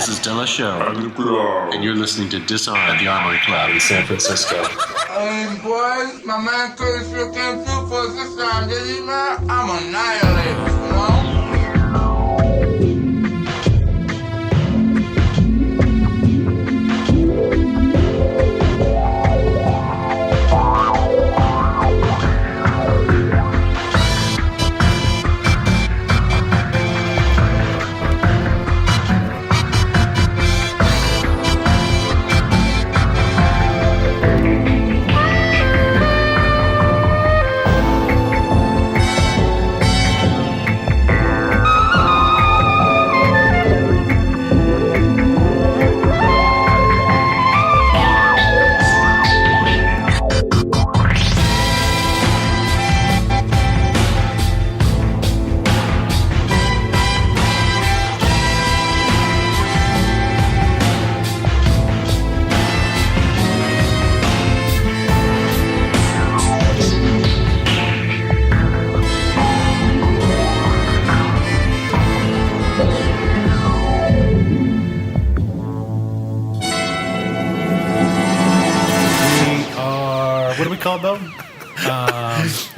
This is Della Show, and you're listening to DisArmed at the Armory Club in San Francisco. Hey boys, my man Kingfish came through for us this time, did he, man? I'm annihilated, you know?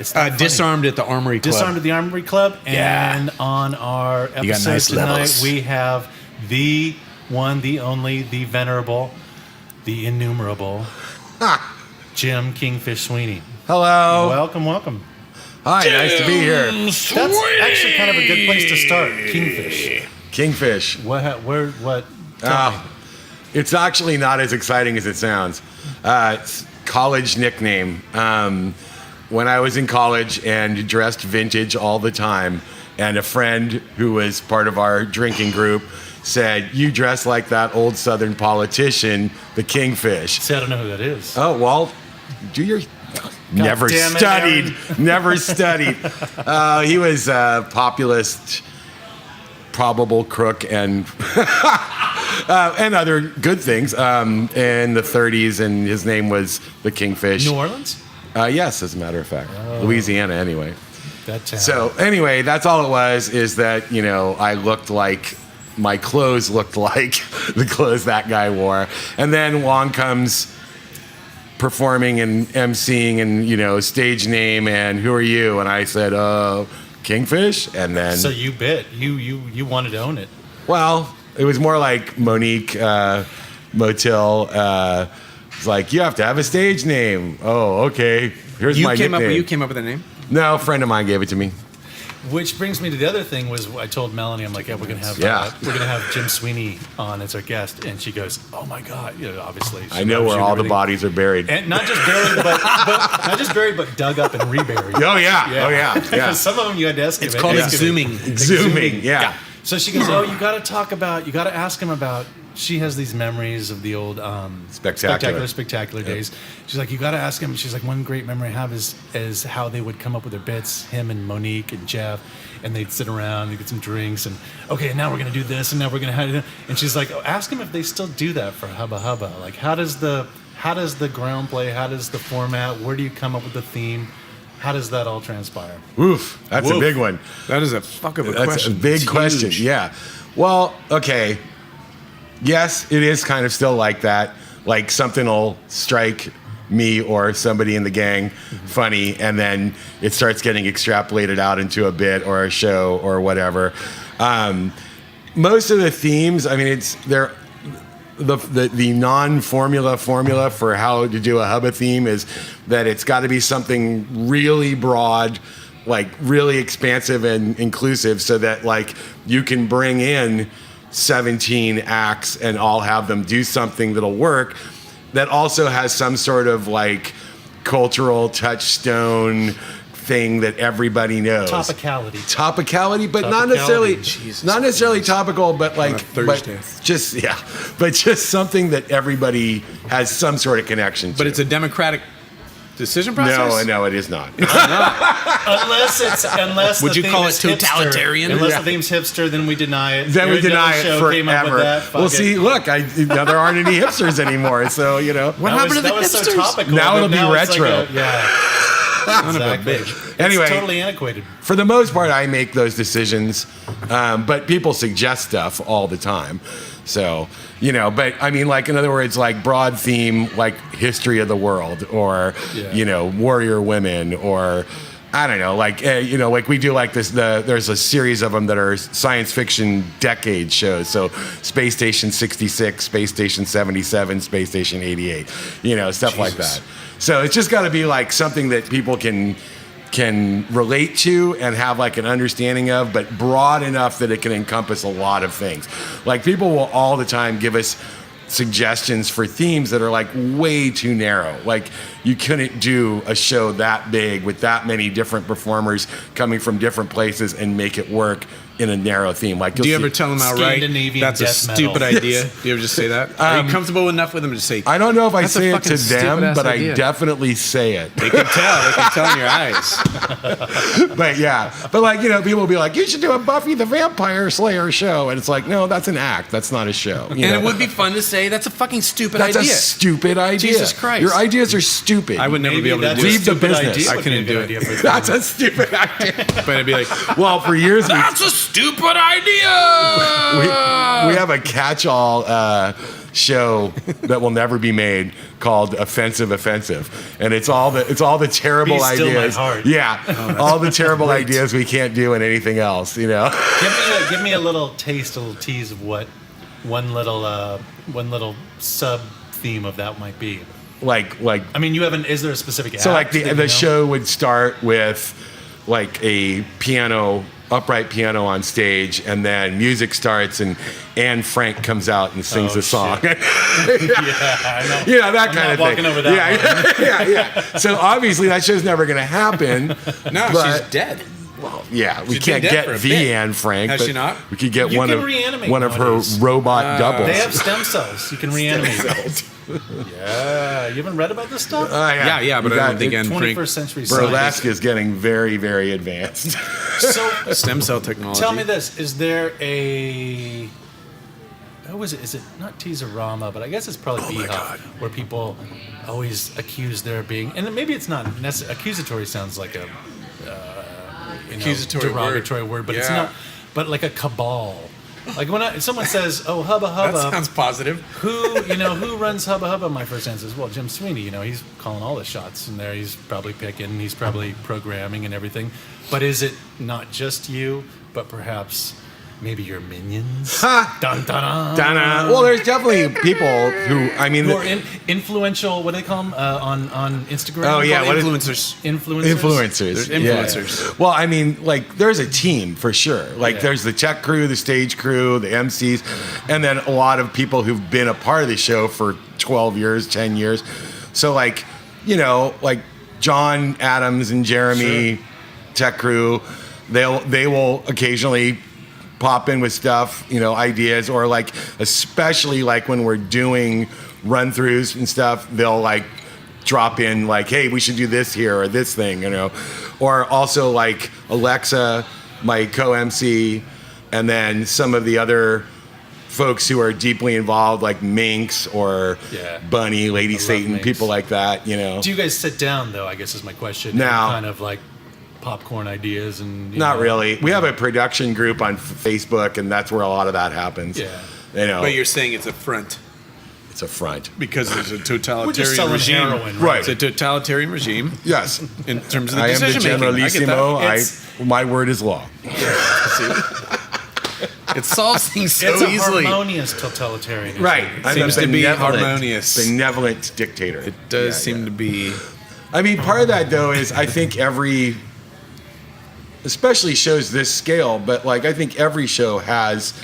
It's DisArmed at the Armory Club. DisArmed at the Armory Club. And on our episode nice tonight, levels. we have the one, the only, the venerable, the innumerable Jim Kingfish Sweeney. Hello. Welcome. Hi, nice to be here. That's actually kind of a good place to start. Kingfish. What? Tell me. It's actually not as exciting as it sounds. It's college nickname. When I was in college and dressed vintage all the time, and a friend who was part of our drinking group said, "You dress like that old Southern politician, the Kingfish." See, I don't know who that is. Oh, well, do your... Never damn it, studied. Never studied. He was a populist, probable crook, and other good things in the 30s, and his name was the Kingfish. New Orleans? Yes, as a matter of fact. Louisiana, anyway. That town. So, anyway, that's all it was, is that, you know, I looked like, my clothes looked like the clothes that guy wore. And then along comes performing and emceeing and, you know, stage name and who are you? And I said, Kingfish. And then... So you bit. You wanted to own it. Well, it was more like Monique Motil. It's like, you have to have a stage name. Oh, okay. Here's my nickname. You came up with a name? No, a friend of mine gave it to me. Which brings me to the other thing was I told Melanie, I'm like, yeah, we're gonna have Jim Sweeney on as our guest, and she goes, oh my god, you know, obviously. I know where all the bodies are buried, and not just buried, but dug up and reburied. Oh yeah. Because some of them you had to ask. It's called exhuming. Exhuming, yeah. So she goes, oh, you got to ask him about. She has these memories of the old spectacular days. She's like, you got to ask him. She's like, one great memory I have is how they would come up with their bits, him and Monique and Jeff, and they'd sit around and get some drinks and, okay, now we're going to do this and now we're going to, and she's like, oh, ask him if they still do that for Hubba Hubba. Like, how does the ground play? How does the format? Where do you come up with the theme? How does that all transpire? Oof, that's a big one. That is a fuck of a question. That's a big question, yeah. Well, okay. Yes, it is kind of still like that. Like something will strike me or somebody in the gang funny, and then it starts getting extrapolated out into a bit or a show or whatever. Most of the themes, I mean, the non-formula for how to do a Hubba theme is that it's got to be something really broad, like really expansive and inclusive, so that like you can bring in 17 acts and all have them do something that'll work, that also has some sort of like cultural touchstone thing that everybody knows. Topicality, but not necessarily topical, but like just something that everybody has some sort of connection to. But it's a democratic decision process? No, it is not. unless would the you call it theme is totalitarian? hipster. Unless the theme's hipster, then we deny it. Then we deny it forever. Well, see, it. look, now there aren't any hipsters anymore, so you know. What happened to the hipsters? So topical, now it'll be retro. Exactly. Anyway. It's totally antiquated. For the most part, I make those decisions, but people suggest stuff all the time. So, but I mean, like, in other words, like broad theme, like history of the world, or, warrior women, or I don't know, like, like we do like this, there's a series of them that are science fiction decade shows. So Space Station 66, Space Station 77, Space Station 88, stuff like that. So it's just got to be like something that people can relate to and have like an understanding of, but broad enough that it can encompass a lot of things. Like people will all the time give us suggestions for themes that are like way too narrow. Like you couldn't do a show that big with that many different performers coming from different places and make it work in a narrow theme. Like, do you ever tell them outright that's a stupid idea? Do you ever just say that? Are you comfortable enough with them to say? I don't know if I say it to them, but idea. I definitely say it. They can tell. They can tell in your eyes. But like people will be like, you should do a Buffy the Vampire Slayer show, and it's like, no, that's an act. That's not a show. And it would be fun to say that's a fucking stupid idea. That's a stupid idea. Jesus Christ, your ideas are stupid. I would never be able to do leave the business. I couldn't do it. That's a stupid idea. But I'd be like, well, for years that's a stupid idea. We have a catch-all show that will never be made called Offensive, and it's all the terrible Be still ideas. my heart. Yeah, all the terrible ideas we can't do in anything else. Give me a little taste, a little tease of what one little sub theme of that might be. Like I mean, is there a specific act? So like the show would start with like a upright piano on stage, and then music starts, and Anne Frank comes out and sings a song. Yeah, I know. That kind of thing. Walking over that one. Yeah. So obviously that show's never going to happen. No, but, she's dead. Well, yeah, we She's can't been dead get for a the bit. Anne Frank. Has but she not? We could get You one can of reanimate her nowadays. robot doubles. They have stem cells. You can reanimate. Yeah, you haven't read about this stuff? Yeah, but I don't think Anne Frank. 21st century Burlesque science. is getting very, very advanced. So Stem cell technology. tell me this: is there a? Who is it? Is it not Teaserama? But I guess it's probably B-Hop, where people always accuse there being, and maybe it's not necessarily accusatory. Sounds like a Accusatory derogatory word, but it's Yeah. not. But like a cabal. Like when someone says, "Oh, Hubba Hubba," That sounds positive. who runs Hubba Hubba? My first answer is, well, Jim Sweeney. He's calling all the shots in there. He's probably picking. He's probably programming and everything. But is it not just you, but perhaps maybe your minions? Dun, dun, dun. Well, there's definitely people who Who are influential? What do they call them on Instagram? Oh, yeah, what is- influencers. influencers. There's influencers. Yeah. Well, I mean, like, there's a team for sure. Like, there's the tech crew, the stage crew, the MCs, and then a lot of people who've been a part of the show for 12 years, 10 years. So, like, like John Adams and Jeremy, tech crew, they will occasionally pop in with stuff, ideas, or like, especially like when we're doing run-throughs and stuff, they'll like drop in like, hey, we should do this here or this thing, or also like Alexa, my co-MC, and then some of the other folks who are deeply involved, like Minx or Bunny, Lady Satan, Minx. people like that, Do you guys sit down though? I guess is my question. No. And kind of like popcorn ideas and Not really. We have a production group on Facebook, and that's where a lot of that happens. Yeah. But you're saying it's a front it's a front. because there's a We're just totalitarian selling regime. heroin, Right. It's a totalitarian regime Yes. in terms of the I am the decision making. I get generalissimo. that. My word is law. It solves things so It's a easily. harmonious totalitarianism. Right. I'm Seems a to be benevolent- harmonious. Benevolent dictator. It does seem to be. I mean, part of that, though, is I think especially shows this scale, but like I think every show has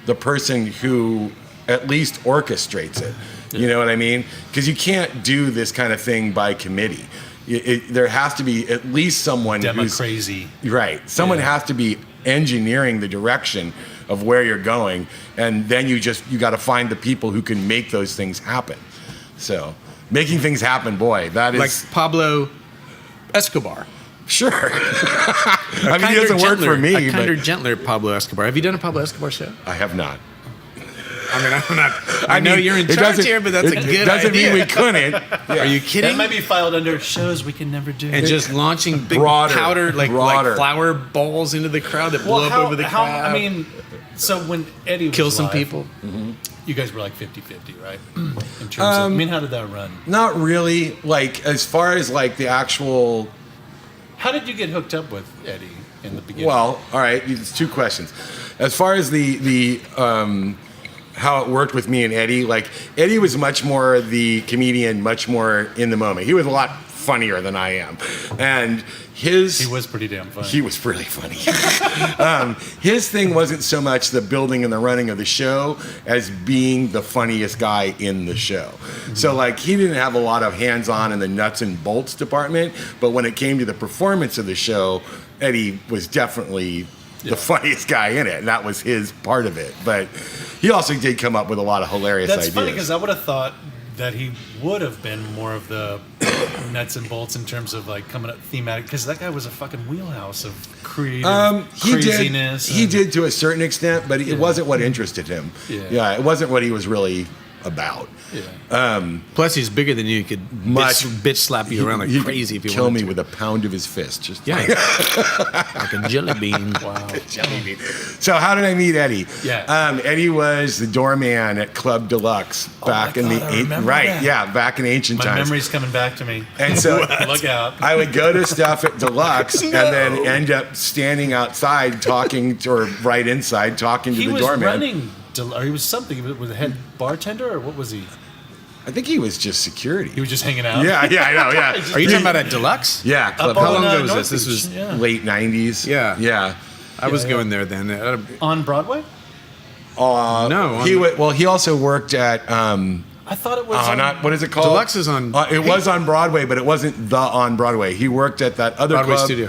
the person who at least orchestrates it. You know what I mean? Because you can't do this kind of thing by committee. There has to be at least someone who's crazy. Right. Someone has to be engineering the direction of where you're going, and then you got to find the people who can make those things happen. So making things happen, boy, that is Like Pablo Escobar. sure. I mean, it doesn't work for me, A kinder, but gentler Pablo Escobar. Have you done a Pablo Escobar show? I have not. I mean, I'm not. I know you're in charge here, but that's a good idea. It doesn't mean we couldn't. Are you kidding? That might be filed under shows we can never do. And just launching big powder, like flour balls into the crowd that blow up over the crowd. I mean, so when Eddie was kill some alive, people. you guys were like 50-50, right? In terms of, I mean, how did that run? Not really. Like, as far as like the actual. How did you get hooked up with Eddie in the beginning? Well, all right. It's two questions. As far as the how it worked with me and Eddie, like Eddie was much more the comedian, much more in the moment. He was a lot funnier than I am, and he was pretty damn funny. He was really funny. His thing wasn't so much the building and the running of the show as being the funniest guy in the show. Mm-hmm. So like he didn't have a lot of hands-on in the nuts and bolts department, but when it came to the performance of the show, Eddie was definitely the funniest guy in it, and that was his part of it. But he also did come up with a lot of hilarious ideas. That's funny because I would have thought that he would have been more of the nuts and bolts in terms of like coming up thematic, because that guy was a fucking wheelhouse of creative craziness. He did to a certain extent, but it wasn't what interested him. Yeah, it wasn't what he was really about. Yeah. Plus, he's bigger than you. He could bitch slap you around like crazy if you kill wanted me to. with a pound of his fist. Just like a jelly bean. Wow. Jelly bean. So how did I meet Eddie? Yeah. Eddie was the doorman at Club Deluxe back in back in ancient times. My memory's coming back to me. And so look out. I would go to stuff at Deluxe and then end up standing outside talking or right inside talking to the doorman. He was running. Or he was something. He was a head bartender, or what was he? I think he was just security. He was just hanging out. Yeah, I know. Yeah. Are you talking about at Deluxe? Yeah. Club How long Deluxe. ago was this? This was late 90s. Yeah. I was going there then. On Broadway? No. He also worked at. I thought it was. What is it called? Deluxe is on. It was on Broadway, but it wasn't the on Broadway. He worked at that other Broadway club. studio.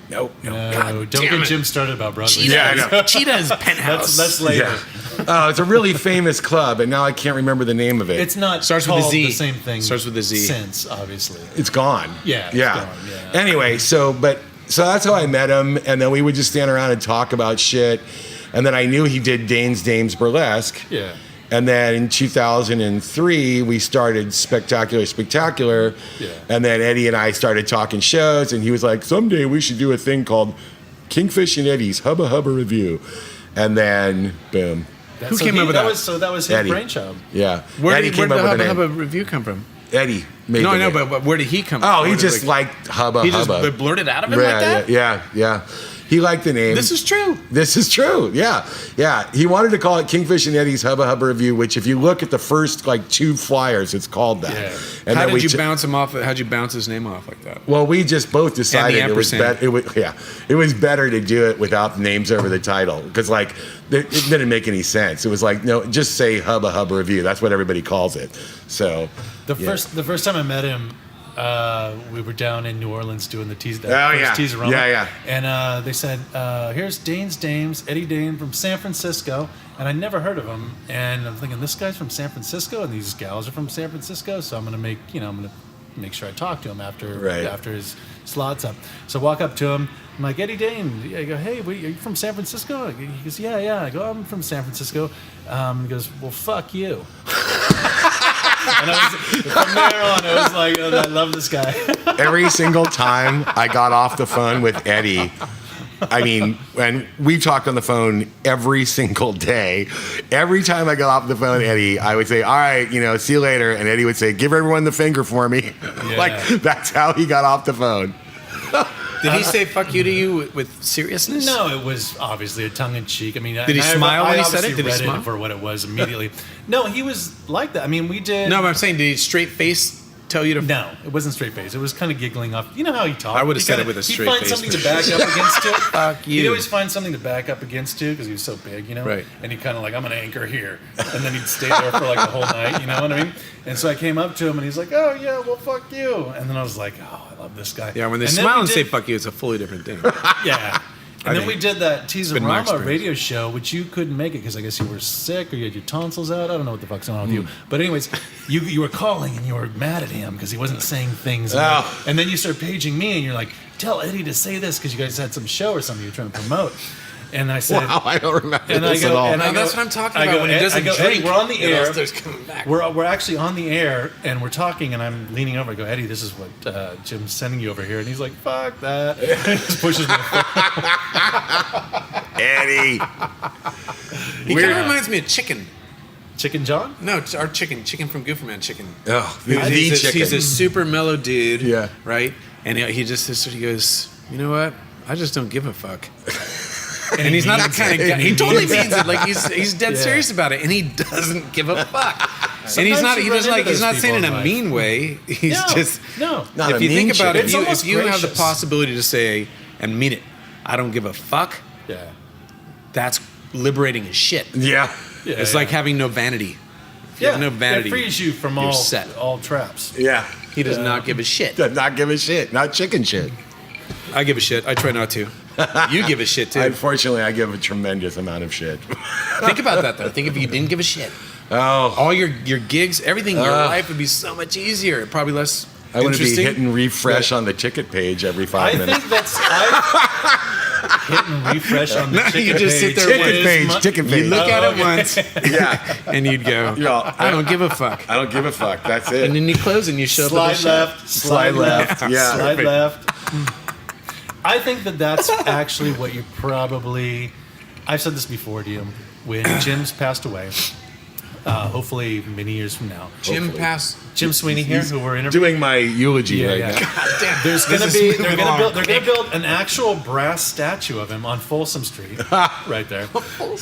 No. God, don't get Jim started about Broadway. I know. Cheetah's Penthouse. That's later. Yeah. It's a really famous club, and now I can't remember the name of it. It's not starts with called a Z. The same thing. Starts with a Z. Since obviously it's gone. Yeah. It's gone, yeah. Anyway, so that's how I met him, and then we would just stand around and talk about shit, and then I knew he did Dames Burlesque. Yeah. And then in 2003, we started Spectacular. Yeah. And then Eddie and I started talking shows, and he was like, someday we should do a thing called Kingfish and Eddie's Hubba Hubba Review. And then, boom. Who came up with that? That was his Eddie. brainchild. Yeah. Where Eddie did came the up with Hubba the name. Hubba Review come from? Eddie made No, the I know, name. but where did he come Oh, from? he just liked Hubba He Hubba. just blurted out of it like that? Yeah. He liked the name. This is true. Yeah. He wanted to call it Kingfish and Eddie's Hubba Hubba Review, which if you look at the first like 2 flyers, it's called that. Yeah. And How then did you bounce him off? How'd you bounce his name off like that? Well, we just both decided And the it was it was better to do it without names over the title, because like it didn't make any sense. It was like, no, just say Hubba Hubba Review. That's what everybody calls it. So the first time I met him, we were down in New Orleans doing the tease. Tease-a-rama. Yeah. And they said, "Here's Dames, Eddie Dane from San Francisco," and I never heard of him. And I'm thinking, this guy's from San Francisco, and these gals are from San Francisco, so I'm gonna make sure I talk to him after his slot's up. So I walk up to him. I'm like, Eddie Dane. I go, hey, are you from San Francisco? He goes, yeah. I go, I'm from San Francisco. He goes, well, fuck you. And from there on, I was like, I love this guy. Every single time I got off the phone with Eddie, I mean, and we talked on the phone every single day. Every time I got off the phone with Eddie, I would say, all right, see you later. And Eddie would say, give everyone the finger for me. Yeah. Like, that's how he got off the phone. Did he say "fuck you" to you with seriousness? No, it was obviously a tongue-in-cheek. I mean, did he smile when he said it? Did he smile for what it was immediately? No, he was like that. I mean, we did. No, but I'm saying, did he straight face tell you to? No, it wasn't straight face. It was kind of giggling off. You know how he talked. I would have said it with a straight face. He'd find something to back up against it. Fuck you. He'd always find something to back up against too, because he was so big, Right. And he kind of like, I'm gonna anchor here, and then he'd stay there for like the whole night. You know what I mean? And so I came up to him, and he's like, oh yeah, well fuck you. And then I was like, oh, I love this guy. Yeah, when they smile and say "fuck you," it's a fully different thing. Yeah. And then we did that Tease-a-Rama experience. radio show, which you couldn't make it because I guess you were sick or you had your tonsils out. I don't know what the fuck's going on with you. But anyways, you were calling and you were mad at him because he wasn't saying things. And then you start paging me and you're like, tell Eddie to say this because you guys had some show or something you were trying to promote. And I said, Wow, I don't remember and this I go, at all. and I go, That's what I'm talking I about go, when he doesn't Eddie, drink. we're on the it all air. starts coming back. We're actually on the air, and we're talking, and I'm leaning over. I go, Eddie, this is what Jim's sending you over here. And he's like, fuck that. He just pushes me. Eddie. He kind of reminds me of Chicken. Chicken John? No, it's our Chicken from Gooferman Chicken. Oh, the He's chicken. a super mellow dude. Yeah. Right? And he goes, you know what? I just don't give a fuck. And he's not the kind of guy. He totally means it. Like he's dead serious about it, and he doesn't give a fuck. And he's not. He's not saying it in a mean way. He's just no. Not if a you mean think about chicken. it, It's almost if you have the gracious. possibility to say and mean it, I don't give a fuck. Yeah. That's liberating as shit. Yeah. Yeah, It's yeah. like having no vanity. If you have no vanity, It frees you from you're all set. all traps. Yeah. He does not give a shit. Does not give a shit. Not chicken shit. I give a shit. I try not to. You give a shit too. Unfortunately, I give a tremendous amount of shit. Think about that though. Think if you didn't give a shit. Oh, All your gigs, everything, your life would be so much easier. Probably less I want to be interesting. hitting refresh on the ticket page every 5 I minutes. think that's hit and refresh on the No, chicken you just page. sit there Ticket with- page, ticket You page. look at it okay. once, Yeah. and you'd go, You're all, I don't give a fuck. I don't give a fuck. That's And it. then you close and you show up Slide at the show. left, slide left, Yeah. slide Perfect. left. I think that's actually what you probably. I've said this before to you. When Jim's passed away, hopefully many years from now, Jim Pass. Jim Sweeney here, who we're interviewing. Doing my eulogy right now. Damn, There's this gonna is be moving they're along. gonna build an actual brass statue of him on Folsom Street, right there,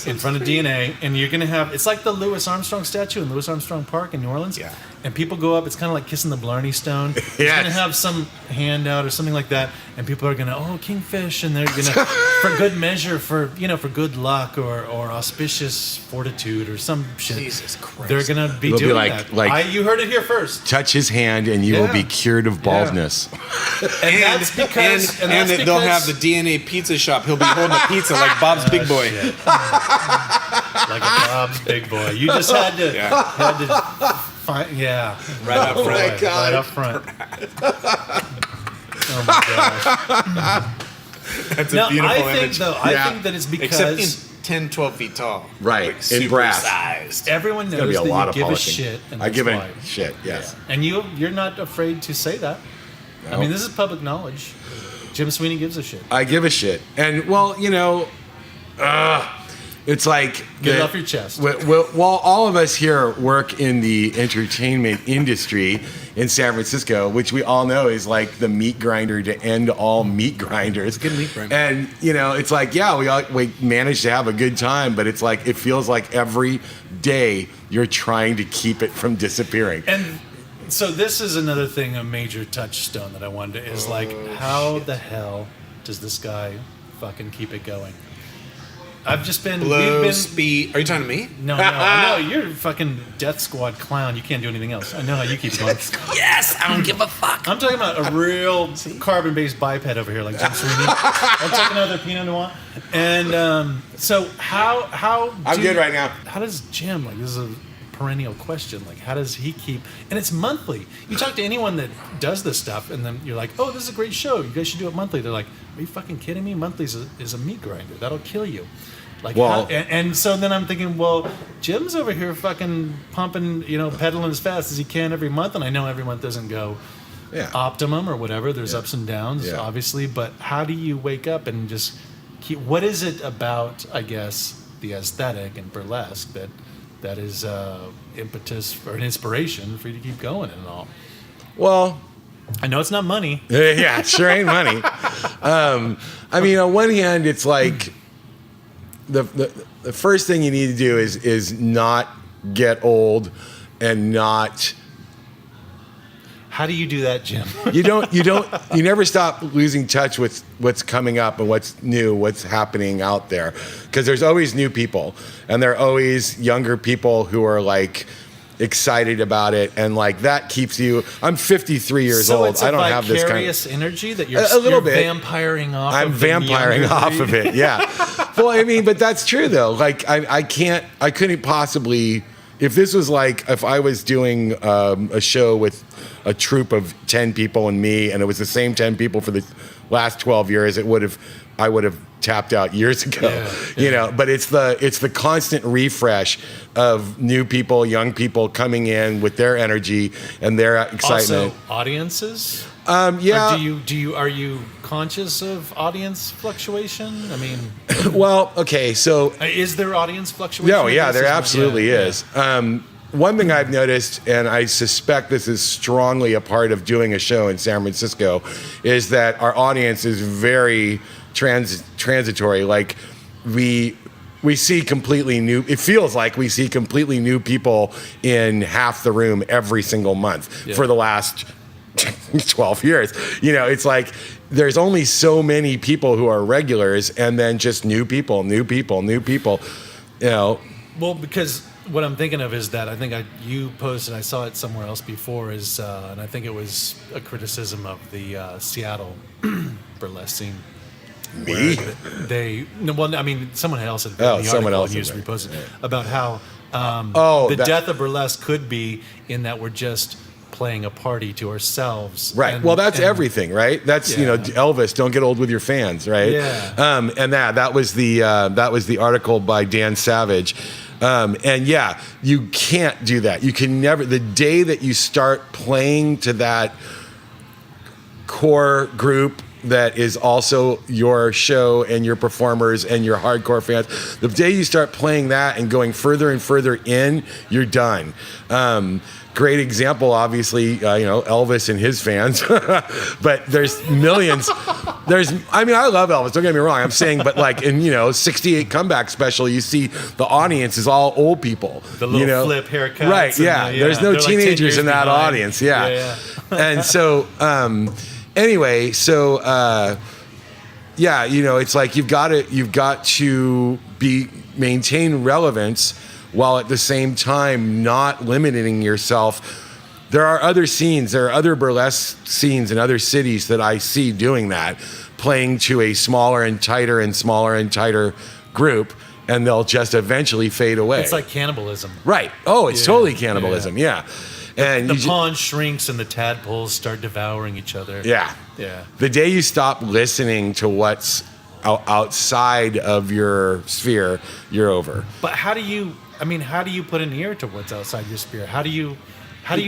in front of DNA, and you're gonna have it's like the Louis Armstrong statue in Louis Armstrong Park in New Orleans. Yeah. And people go up. It's kind of like kissing the Blarney Stone. It's Yes. gonna have some handout or something like that, and people are gonna Kingfish, and they're gonna for good measure for good luck or auspicious fortitude or some shit. Jesus Christ. They're gonna be It'll be doing like- that. You heard it here first. Touch his hand and you will Yeah. be cured of baldness. And that's because and that's that they'll because- have the DNA pizza shop. He'll be holding a pizza like Bob's Big Boy. Shit. Like a Bob's Big Boy. You just had to find, Right up Oh front. my God. right up front. Oh my gosh. That's No, a beautiful I think image. though, Yeah. I think that it's Except because in 10, 12 feet tall. Right, Like in super brass. sized. everyone There'll knows be a that lot you of give a polishing. shit. And I give that's a why. shit, yes. And you're not afraid to say that. I mean, this is public knowledge. Jim Sweeney gives a shit. I give a shit. And, well, it's like... Get it off your chest. While all of us here work in the entertainment industry in San Francisco, which we all know is like the meat grinder to end all meat grinders. Good meat grinder. And, it's like, we managed to have a good time, but it's like, it feels like every day you're trying to keep it from disappearing. And so this is another thing, a major touchstone that I wanted to, is like, how the hell does this guy fucking keep it going? I've just been, Low speed. Are you talking to me? No, I know, you're a fucking Death Squad clown. You can't do anything else. I know how you keep going. Yes, I don't give a fuck. I'm talking about a real carbon-based biped over here, like Jim Sweeney. I'll take another Pinot Noir. And so how I'm good right now. How does Jim, like, this is a perennial question, like, how does he keep, and it's monthly. You talk to anyone that does this stuff, and then you're like, oh, this is a great show. You guys should do it monthly. They're like, are you fucking kidding me? Monthly is a meat grinder. That'll kill you. Like, Well- and so then I'm thinking, well, Jim's over here fucking pumping, pedaling as fast as he can every month, and I know every month doesn't go optimum or whatever. There's ups and downs, Yeah. obviously, but how do you wake up and just keep? What is it about, I guess, the aesthetic and burlesque that is impetus or an inspiration for you to keep going and all? Well, I know it's not money. yeah, it sure ain't money. I mean, on one hand, it's like the first thing you need to do is not get old and not. How do you do that, Jim? You never stop losing touch with what's coming up and what's new, what's happening out there, because there's always new people, and there are always younger people who are like excited about it, and like that keeps you. I'm 53 years So old. it's I don't have this kind vicarious of energy that you're a little you're bit. vampiring off. I'm of the vampiring younger off breed. of it. Yeah. Well, I mean, but that's true though. Like I couldn't possibly. If this was like, if I was doing a show with a troupe of 10 people and me, and it was the same 10 people for the last 12 years, I would have tapped out years ago, but it's the constant refresh of new people, young people coming in with their energy and their excitement. Also, audiences. Yeah. Are you conscious of audience fluctuation? I mean, well, okay, so is there audience fluctuation? No, yeah, there absolutely is. One thing I've noticed, and I suspect this is strongly a part of doing a show in San Francisco, is that our audience is very transitory. Like we see completely new. It feels like we see completely new people in half the room every single month for the last 12 years. It's like there's only so many people who are regulars, and then just new people. Well, because what I'm thinking of is that I think you posted, I saw it somewhere else before, and I think it was a criticism of the Seattle burlesque scene. Me? Someone else had someone else used reposted about how death of burlesque could be in that we're just playing a party to ourselves. Right. That's everything, right? That's Elvis. Don't get old with your fans, right? Yeah. And that was the article by Dan Savage. You can't do that. You can never. The day that you start playing to that core group that is also your show and your performers and your hardcore fans, the day you start playing that and going further and further in, you're done. Great example, obviously, Elvis and his fans, but there's millions. I love Elvis, don't get me wrong. I'm saying, but like in, 68 Comeback Special, you see the audience is all old people. The little flip haircuts. Right, yeah. There's no teenagers in that audience, yeah. And so, anyway, it's like you've got to maintain relevance while at the same time not limiting yourself. There are other scenes, there are other burlesque scenes in other cities that I see doing that, playing to a smaller and tighter group, and they'll just eventually fade away. It's like cannibalism. Right. Oh, it's totally cannibalism, yeah. And the pond shrinks and the tadpoles start devouring each other. Yeah. Yeah. The day you stop listening to what's outside of your sphere, you're over. But how do you put an ear to what's outside your sphere? How do you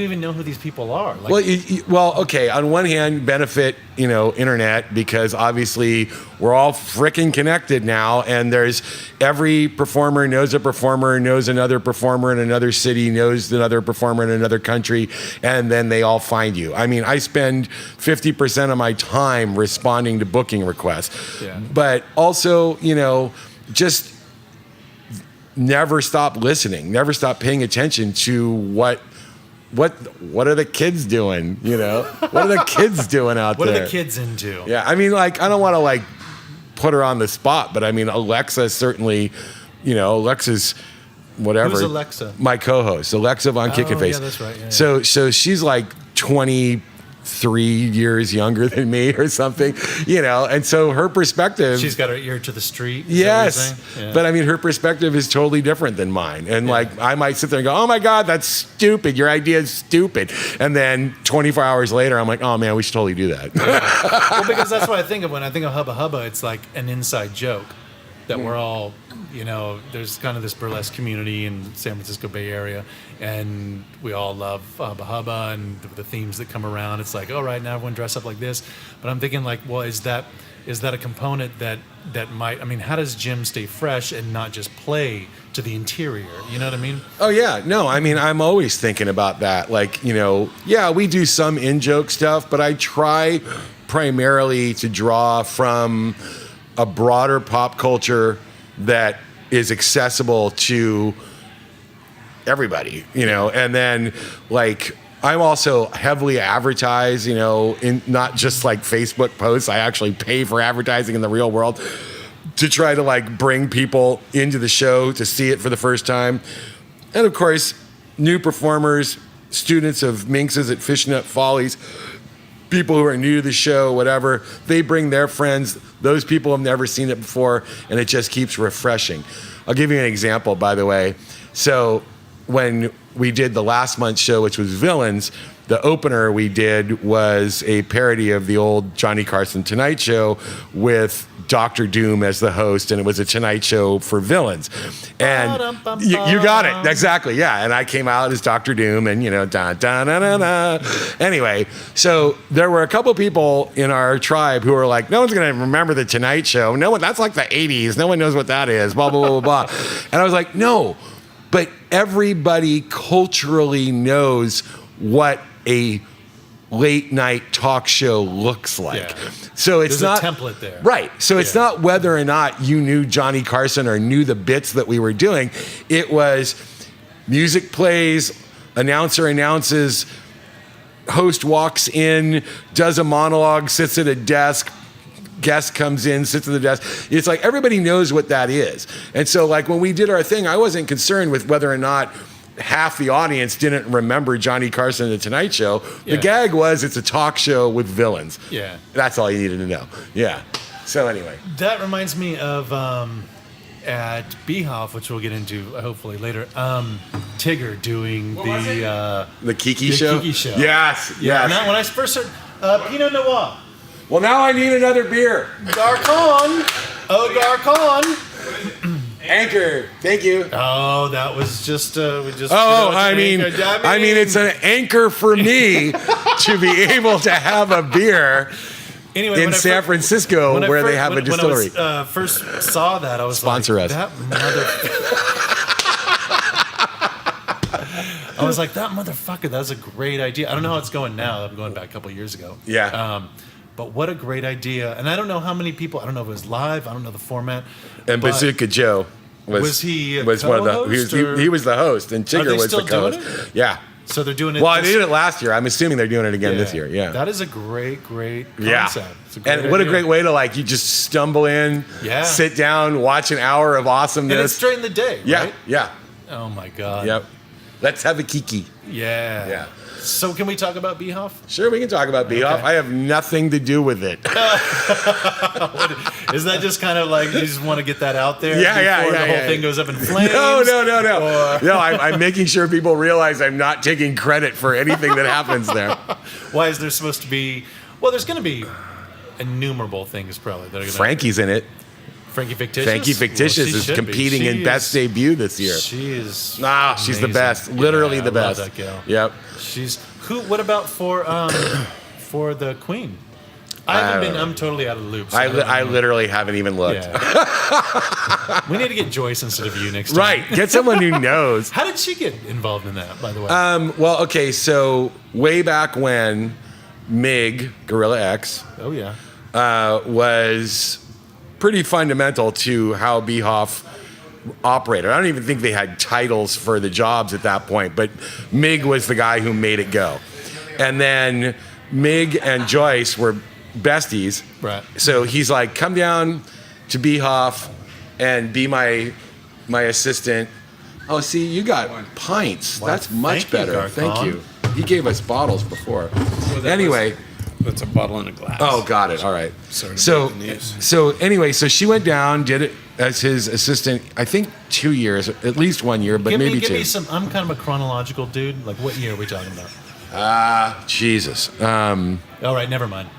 even know who these people are? Okay. On one hand, benefit, internet, because obviously we're all freaking connected now, and there's every performer knows a performer, knows another performer in another city, knows another performer in another country, and then they all find you. I spend 50% of my time responding to booking requests, but also, just never stop listening, never stop paying attention to what are the kids doing? What are the kids doing out there? What are the kids into? Yeah, I don't want to put her on the spot, but Alexa certainly, Alexa's whatever. Who's Alexa? My co-host, Alexa von Kicking Face. Yeah, that's right. Yeah, So she's like 23 years younger than me or something, and so her perspective. She's got her ear to the street. Yes. But her perspective is totally different than mine. And I might sit there and go, oh my God, that's stupid. Your idea is stupid. And then 24 hours later, I'm like, oh man, we should totally do that. Well, because that's what I think of when I think of Hubba Hubba. It's like an inside joke that we're all, there's kind of this burlesque community in San Francisco Bay Area, and we all love Hubba Hubba and the themes that come around. It's like, all right, now everyone dress up like this. But I'm thinking is that a component that might, how does Jim stay fresh and not just play to the interior? You know what I mean? Oh yeah, no, I'm always thinking about that. We do some in-joke stuff, but I try primarily to draw from a broader pop culture that is accessible to everybody, and then I'm also heavily advertised, in not just Facebook posts. I actually pay for advertising in the real world to try to bring people into the show to see it for the first time. And of course, new performers, students of Minx's at Fishnet Follies, people who are new to the show, whatever, they bring their friends. Those people have never seen it before, and it just keeps refreshing. I'll give you an example, by the way. So when we did the last month's show, which was Villains, the opener we did was a parody of the old Johnny Carson Tonight Show with Dr. Doom as the host, and it was a Tonight Show for villains. And you got it. Exactly, yeah. And I came out as Dr. Doom, and, da-da-da-da-da. Anyway, so there were a couple people in our tribe who were like, no one's going to remember the Tonight Show. No one, that's like the 80s. No one knows what that is, blah, blah, blah, blah, blah. And I was like, no, but everybody culturally knows what a late night talk show looks like. Yeah. So it's There's not a template there. Right. So it's not whether or not you knew Johnny Carson or knew the bits that we were doing. It was music plays, announcer announces, host walks in, does a monologue, sits at a desk, guest comes in, sits at the desk. It's like everybody knows what that is. And so like when we did our thing, I wasn't concerned with whether or not half the audience didn't remember Johnny Carson and the Tonight Show. The gag was it's a talk show with villains. Yeah. That's all you needed to know. Yeah. So anyway. That reminds me of at Beehoff, which we'll get into hopefully later, Tigger doing the Kiki Show? Kiki Show. Yes. Yeah. Yes. And when I first heard Pinot Noir. Well, now I need another beer. Garcon. Oh, Garcon. Anchor. Thank you. Oh, that was just we just. I mean, it's an anchor for me to be able to have a beer anyway, in San Francisco where they have a distillery. When I first saw that, I was Sponsor like, us. that I was like, that motherfucker. That was a great idea. I don't know how it's going now. I'm going back a couple of years ago. Yeah. But what a great idea. And I don't know how many people, I don't know if it was live, I don't know the format. And Bazooka Joe was he a one of the co-host, he was the host and Are Tigger they was still the co-host. doing it? Yeah. So they're doing it. Well, they did it last year. I'm assuming they're doing it again this year. Yeah. That is a great concept. Yeah. It's a great And what a idea. great way to like you just stumble in, sit down, watch an hour of awesomeness. And it's straight in the day, Yeah. right? Yeah. Oh my God. Yep. Let's have a kiki. Yeah. Yeah. So can we talk about Beehoff? Sure, we can talk about Beehoff. Okay. I have nothing to do with it. Is that just kind of like you just want to get that out there Yeah, before the whole thing goes up in flames? No. Or- No, I'm making sure people realize I'm not taking credit for anything that happens there. Why is there supposed to be? Well, there's going to be innumerable things probably that are going to. Frankie's in it. Frankie Fictitious. Frankie Fictitious Well, is she should be. competing She in is- Best Debut this year. She is. She's the amazing. best. Literally the I love best. that gal. Yep. She's who? What about for the Queen? I haven't been. I'm totally out of the loop. So I literally haven't even looked. Yeah. We need to get Joyce instead of you next time. Right. Get someone who knows. How did she get involved in that, by the way? Well, okay, so way back when MiG, Gorilla X, was pretty fundamental to how Beehoff operated. I don't even think they had titles for the jobs at that point, but MiG was the guy who made it go. And then MiG and Joyce were besties. Right. So he's like, come down to Beehoff and be my assistant. Oh, see, you got pints. Wow, That's much thank you, better. Thank Garcon. you. He gave us bottles before. Anyway. That's a bottle and a glass. Oh, got it. All right. Sorry to So, break the news. so she went down, did it as his assistant. I think 2 years, at least 1 year, but maybe give two. me some. I'm kind of a chronological dude. Like, what year are we talking about? Jesus. All right, never mind.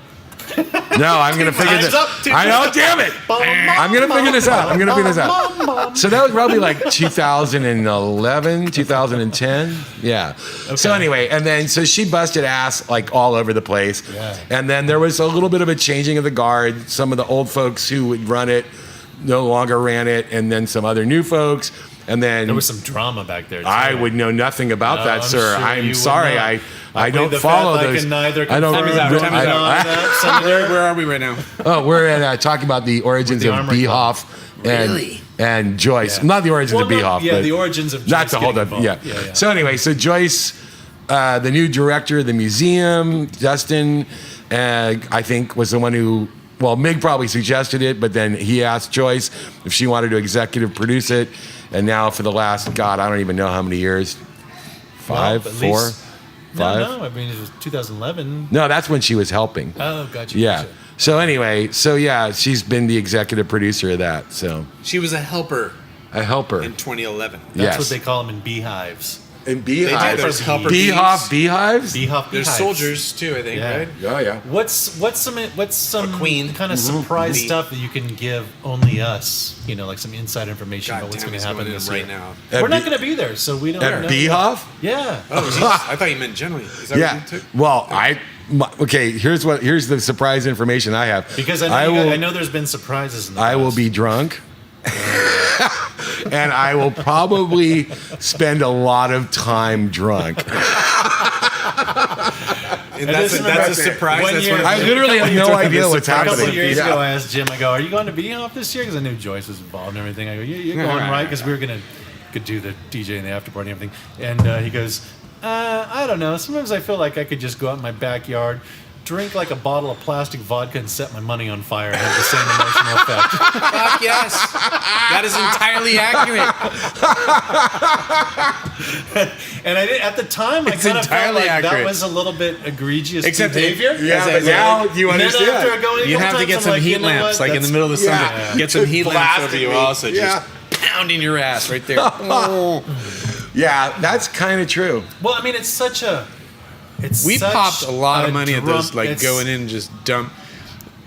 No, I'm gonna figure this. I know. Damn it. I'm gonna figure this out. So that was probably like 2011, 2010. Yeah. Okay. So anyway, and then so she busted ass like all over the place. Yeah. And then there was a little bit of a changing of the guard. Some of the old folks who would run it no longer ran it, and then some other new folks. And then There was some drama back there, too. I would know nothing about that, I'm sir. sure I'm you sorry. would I not. don't plead the follow fifth. I those. can neither I don't. Time is out. Time is out. out. Where are we right now? Oh, we're at, talking about the origins With of the Armory Club. Beehoff and Joyce. Yeah. Not the origins of Beehoff, yeah, but the origins of Joyce not the whole. getting Yeah. involved. So anyway, so Joyce, the new director of the museum, Dustin, I think was the one who. Well, Mig probably suggested it, but then he asked Joyce if she wanted to executive produce it. And now for the last, God, I don't even know how many years. Five, Well, at 4, least- 5? No, I mean, it was 2011. No, that's when she was helping. Oh, gotcha. Yeah. Gotcha. So anyway, so yeah, she's been the executive producer of that. So She was a helper. A helper. in 2011. That's what they call them in beehives. In beehives. There's helper Beehive beehives? Beehive. There's soldiers too, I think, Yeah. right? Yeah, yeah. What's some queen. kind of surprise stuff that you can give only us? You know, like some inside information God about what's damn, going it's to happen going in this right year. now. We're not going to be there, so we don't know. At Beehive? Yeah. Oh, I thought you meant generally. Is that Yeah. what you took? Well, okay. Here's the surprise information I have. Because I know there's been surprises in the I will past. be drunk. And I will probably spend a lot of time drunk. And that's a surprise. One That's year- what I literally have no idea what's A couple happening. of years Yeah. ago, I asked Jim, I go, are you going to Beehive this year? Because I knew Joyce was involved and everything. I go, you're going, right? Because we were going to could do the DJ and the after party and everything. And he goes, I don't know. Sometimes I feel like I could just go out in my backyard, drink like a bottle of plastic vodka and set my money on fire and have the same emotional effect. Fuck yes. That is entirely accurate. And I did, at the time, I It's kind of felt entirely like that accurate. was a little bit egregious Except behavior. Yeah, but As now you And then after understand. going a You couple have to times, get I'm some like, heat you know lamps, what? like in the That's- middle of the summer. Yeah. Get some heat lamps over Blasting you me. also. Yeah. Just pounding your ass right there. Oh. Yeah, that's kind of true. Well, I mean, it's such a. We such popped a lot of money at those, drum- like it's- going in and just dump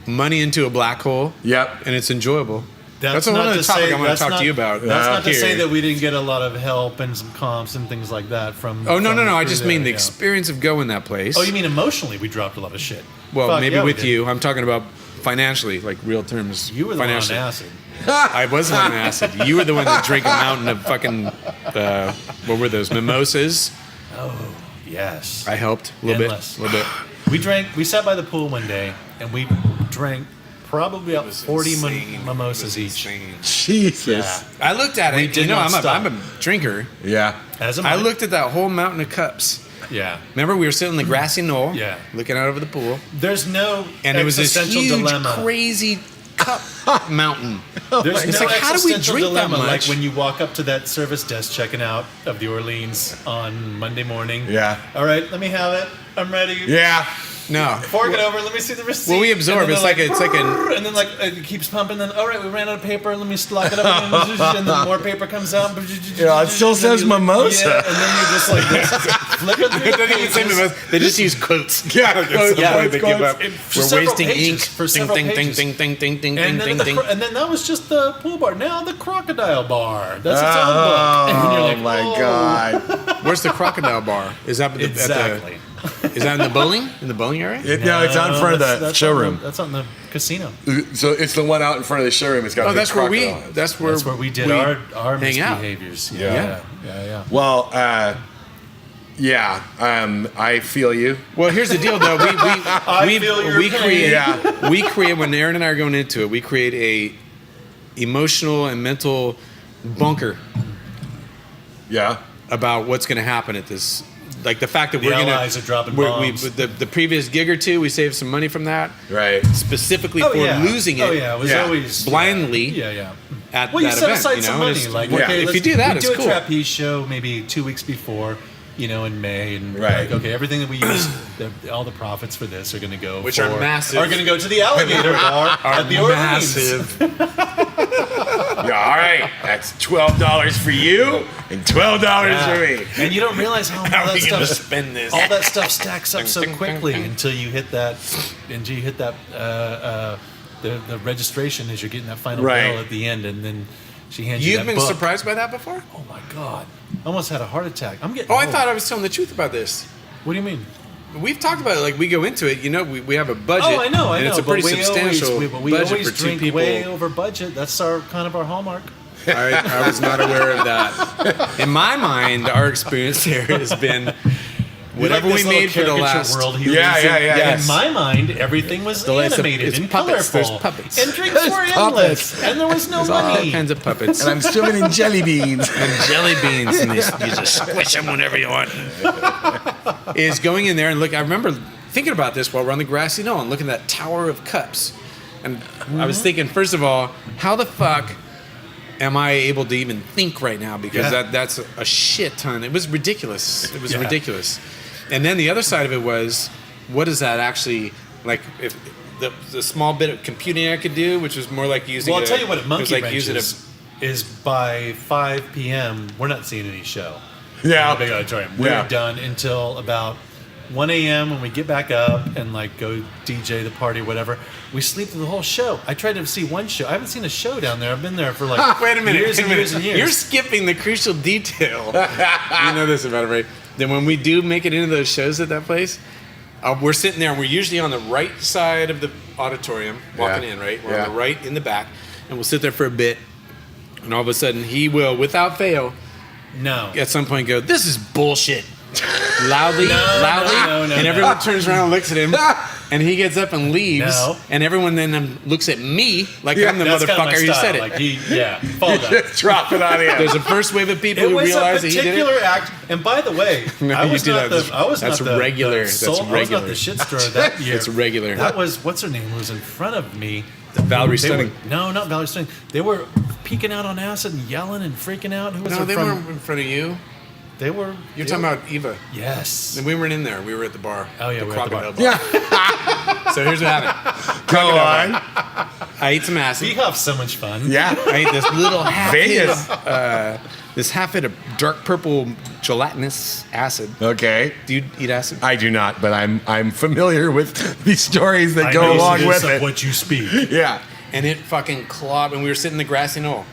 money into a black hole. Yep. And it's enjoyable. That's That's not another to topic say- I want to that's talk not- to you about. That's not to here. say that we didn't get a lot of help and some comps and things like that from. Oh, no. I through just there, mean the yeah. experience of going that place. Oh, you mean emotionally? We dropped a lot of shit. Well, Fuck, maybe yeah, we with did. you. I'm talking about financially, like real terms. You were the one on financially. acid. I was on acid. You were the one that drank a mountain of fucking, what were those, mimosas? Yes. I helped a little Endless. bit. We sat by the pool one day and we drank probably about 40 mimosas each. Jesus. Yeah. I looked at We it. did You know, not I'm a stop. drinker. Yeah. As a I looked at that whole mountain of cups. Yeah. Remember, we were sitting on the grassy knoll, Yeah. looking out over the pool, There's no and it was this existential huge, dilemma. crazy cup mountain. There's It's no like, how do we existential drink that dilemma like much? when you walk up to that service desk checking out of the Orleans on Monday morning. Yeah. All right, let me have it. I'm ready. Yeah. No. Fork it over. Let me see the receipt. Well, we absorb. And then It's they're like a- "Brrr," and then like it keeps pumping. Then all right, we ran out of paper. Let me lock it up. And then more paper comes out. Yeah, it still says mimosa. Yeah, and then you're just like this, flipping through It the doesn't even say pages. mimosas. They just use quotes. Yeah. That's the Yeah, way they give up. And for We're several wasting pages, ink. for Ding, several ding, ding, pages. ding, ding, ding, ding, And ding, then, ding, ding. and then that was just the pool bar. Now the crocodile bar. That's its own Oh, book. And you're like, my oh. God. Where's the crocodile bar? Is that Exactly. is that in the bowling? In the bowling area? No, it's out in front of the that's showroom. That's on the casino. So it's the one out in front of the showroom. It's got Oh, a big that's where we. crocodile. That's where That's where we did our hang out. misbehaviors. Yeah. Yeah. Well, yeah. I feel you. Well, here's the deal, though. We feel your pain. create. Yeah. We create when Aaron and I are going into it. We create a emotional and mental bunker Yeah. about what's going to happen at this. Like the fact that The we're going allies are dropping we bombs. the previous gig or two, we saved some money from that Right. specifically for losing it. Oh yeah, it was Yeah. always blindly. Yeah. At Well, you that set event, aside you some know, money. and it's- Like, yeah. okay, If let's you do that, we it's do cool. a trapeze show maybe 2 weeks before, in May, and Right. like, okay, everything that we use, all the profits for this are going to go, Which are massive. are going to go to the alligator bar at the Orleans. massive. Yeah. All right. That's $12 for you and $12 for me. And you don't realize how How all are we that going to stuff, spend this? all that stuff stacks up so Ding, ding, quickly ding, ding. until you hit that, the registration as you're getting that final Right. bill at the end, and then she hands you You've that been book. surprised by that before? Oh my god! Almost had a heart attack. I'm getting. Oh, I old. thought I was telling the truth about this. What do you mean? We've talked about it. Like we go into it, we have a budget. Oh, I know. and it's a pretty but substantial we budget always for two drink people. way over budget. That's our hallmark. I was not aware of that. In my mind, our experience there has been whatever we made for the last. World he Yeah, lives yeah, in. yeah. Yes. In my mind, everything was animated it's and puppets. colorful. There's puppets. And drinks were There's endless. And there was no There's all money. kinds of puppets. And I'm swimming in jelly beans. and jelly beans, and you just squish them whenever you want. Is going in there and look. I remember thinking about this while we're on the grassy knoll and looking at that tower of cups, and I was thinking, first of all, how the fuck am I able to even think right now? Because that's a shit ton. It was ridiculous. It was ridiculous. And then the other side of it was, what is that actually like? If the small bit of computing I could do, which was more like using. Well, I'll tell you what a monkey it was like wrench using is. is by 5 p.m. we're not seeing any show. Yeah. In the big auditorium. We're done until about 1 a.m. when we get back up and like go DJ the party, whatever. We sleep through the whole show. I tried to see one show. I haven't seen a show down there. I've been there for like wait a minute, years and years and years. You're skipping the crucial detail. You know this about it, right? Then when we do make it into those shows at that place, we're sitting there and we're usually on the right side of the auditorium, walking in, right? We're on the right in the back, and we'll sit there for a bit, and all of a sudden he will, without fail, at some point go, "This is bullshit." loudly, and everyone turns around and looks at him, and he gets up and leaves, and everyone then looks at me like I'm the motherfucker who said it. Like fall down. Just drop it on in. There's a first wave of people who realize that he did it. It was a particular act, and by the way, I was not the regular. the shit stirrer that year. That's regular. That was what's her name, who was in front of me. Valerie Stunning. No, not Valerie Stunning. They were peeking out on acid and yelling and freaking out. Who was they weren't in front of you. They were. You're talking about Eva. Yes. And we weren't in there. We were at the bar. Oh, yeah, the we were at the bar. Yeah. So here's what happened. Go on. I ate some acid. Beehof's so much fun. Yeah. I ate this little half Vegas. this half hit of dark purple gelatinous acid. Okay. Do you eat acid? I do not, but I'm familiar with these stories that go know along with it. What you speak. Yeah. And it fucking clawed. And we were sitting in the grassy knoll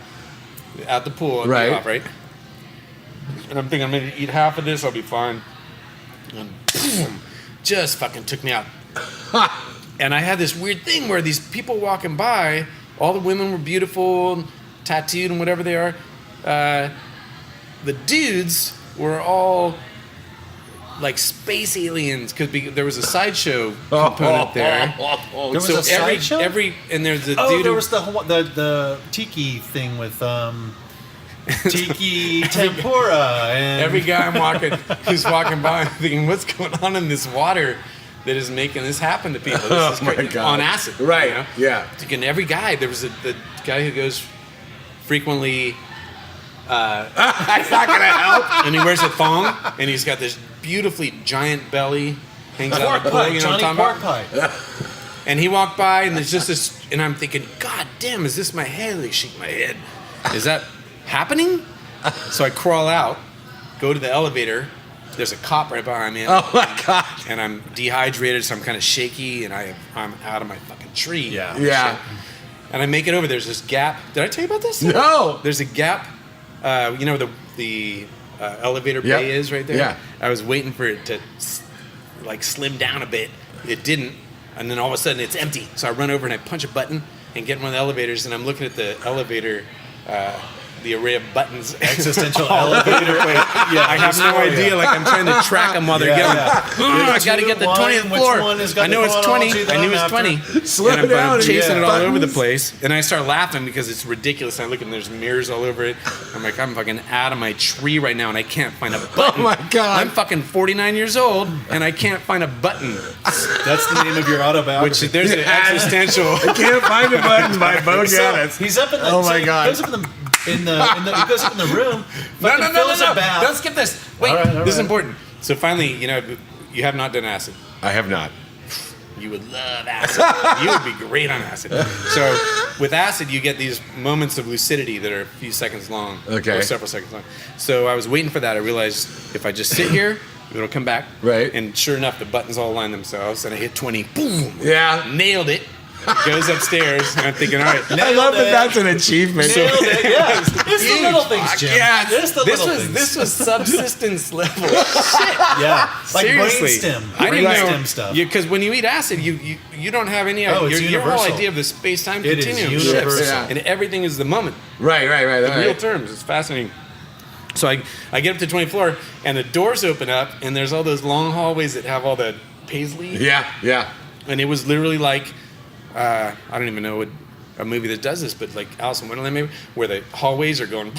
at the pool. Right. Right. And I'm thinking, I'm going to eat half of this, I'll be fine. And boom, just fucking took me out. And I had this weird thing where these people walking by, all the women were beautiful, tattooed and whatever they are. The dudes were all like space aliens because there was a sideshow component there. There was a sideshow? And there's a dude. Oh, there was the tiki thing with tiki tempura and every guy who's walking by, I'm thinking, what's going on in this water that is making this happen to people? This is my crazy. God. On acid, right? You know? Yeah. Thinking every guy. There was the guy who goes frequently. That's not gonna help. And he wears a thong, and he's got this beautifully giant belly, hangs out of the pool. You know what I'm talking about? And he walked by, and there's just this, and I'm thinking, God damn, is this my head? They shake my head. Is that happening? So I crawl out, go to the elevator. There's a cop right behind me. Oh my God. And I'm dehydrated, so I'm kind of shaky, and I'm out of my fucking tree. Yeah. And I make it over. There's this gap. Did I tell you about this? No. There's a gap. You know where the elevator bay is right there? Yeah. I was waiting for it to like slim down a bit. It didn't. And then all of a sudden it's empty. So I run over and I punch a button and get in one of the elevators, and I'm looking at the elevator, the array of buttons. Existential elevator. I have no idea. Like I'm trying to track them while they're going. I got to get the 20th floor. I know it's 20. I knew it's 20. Slow and down. I'm chasing it all Buttons. over the place. And I start laughing because it's ridiculous. And I look and there's mirrors all over it. I'm like, I'm fucking out of my tree right now and I can't find a button. Oh my God. I'm fucking 49 years old and I can't find a button. That's the name of your autobiography. Which there's an existential. I can't find a button by Bo Gaddis. He's up in the. Oh my God. He goes up he goes up in the room. No. Fills a bath. Don't skip this. Wait, All right. This is important. So finally, you have not done acid. I have not. You would love acid. You would be great on acid. So with acid, you get these moments of lucidity that are a few seconds long. Okay. Or several seconds long. So I was waiting for that. I realized if I just sit here, it'll come back. Right. And sure enough, the buttons all align themselves. And I hit 20. Boom. Yeah. Nailed it. Goes upstairs. And I'm thinking, all right. I love that that's an achievement. Nailed it. Yeah. It's the little things, Jim. Yeah, things. This was subsistence level shit. Yeah, like Seriously, brainstem. I didn't know Brainstem stuff. because when you eat acid, you don't have any. Oh, it's your whole universal. idea of the space-time It is continuum universal. shifts, Yeah. and everything is the moment. Right. In real terms, it's fascinating. So I get up to the 20th floor, and the doors open up, and there's all those long hallways that have all the paisley. Yeah. And it was literally like, I don't even know a movie that does this, but like Alice in Wonderland maybe, where the hallways are going.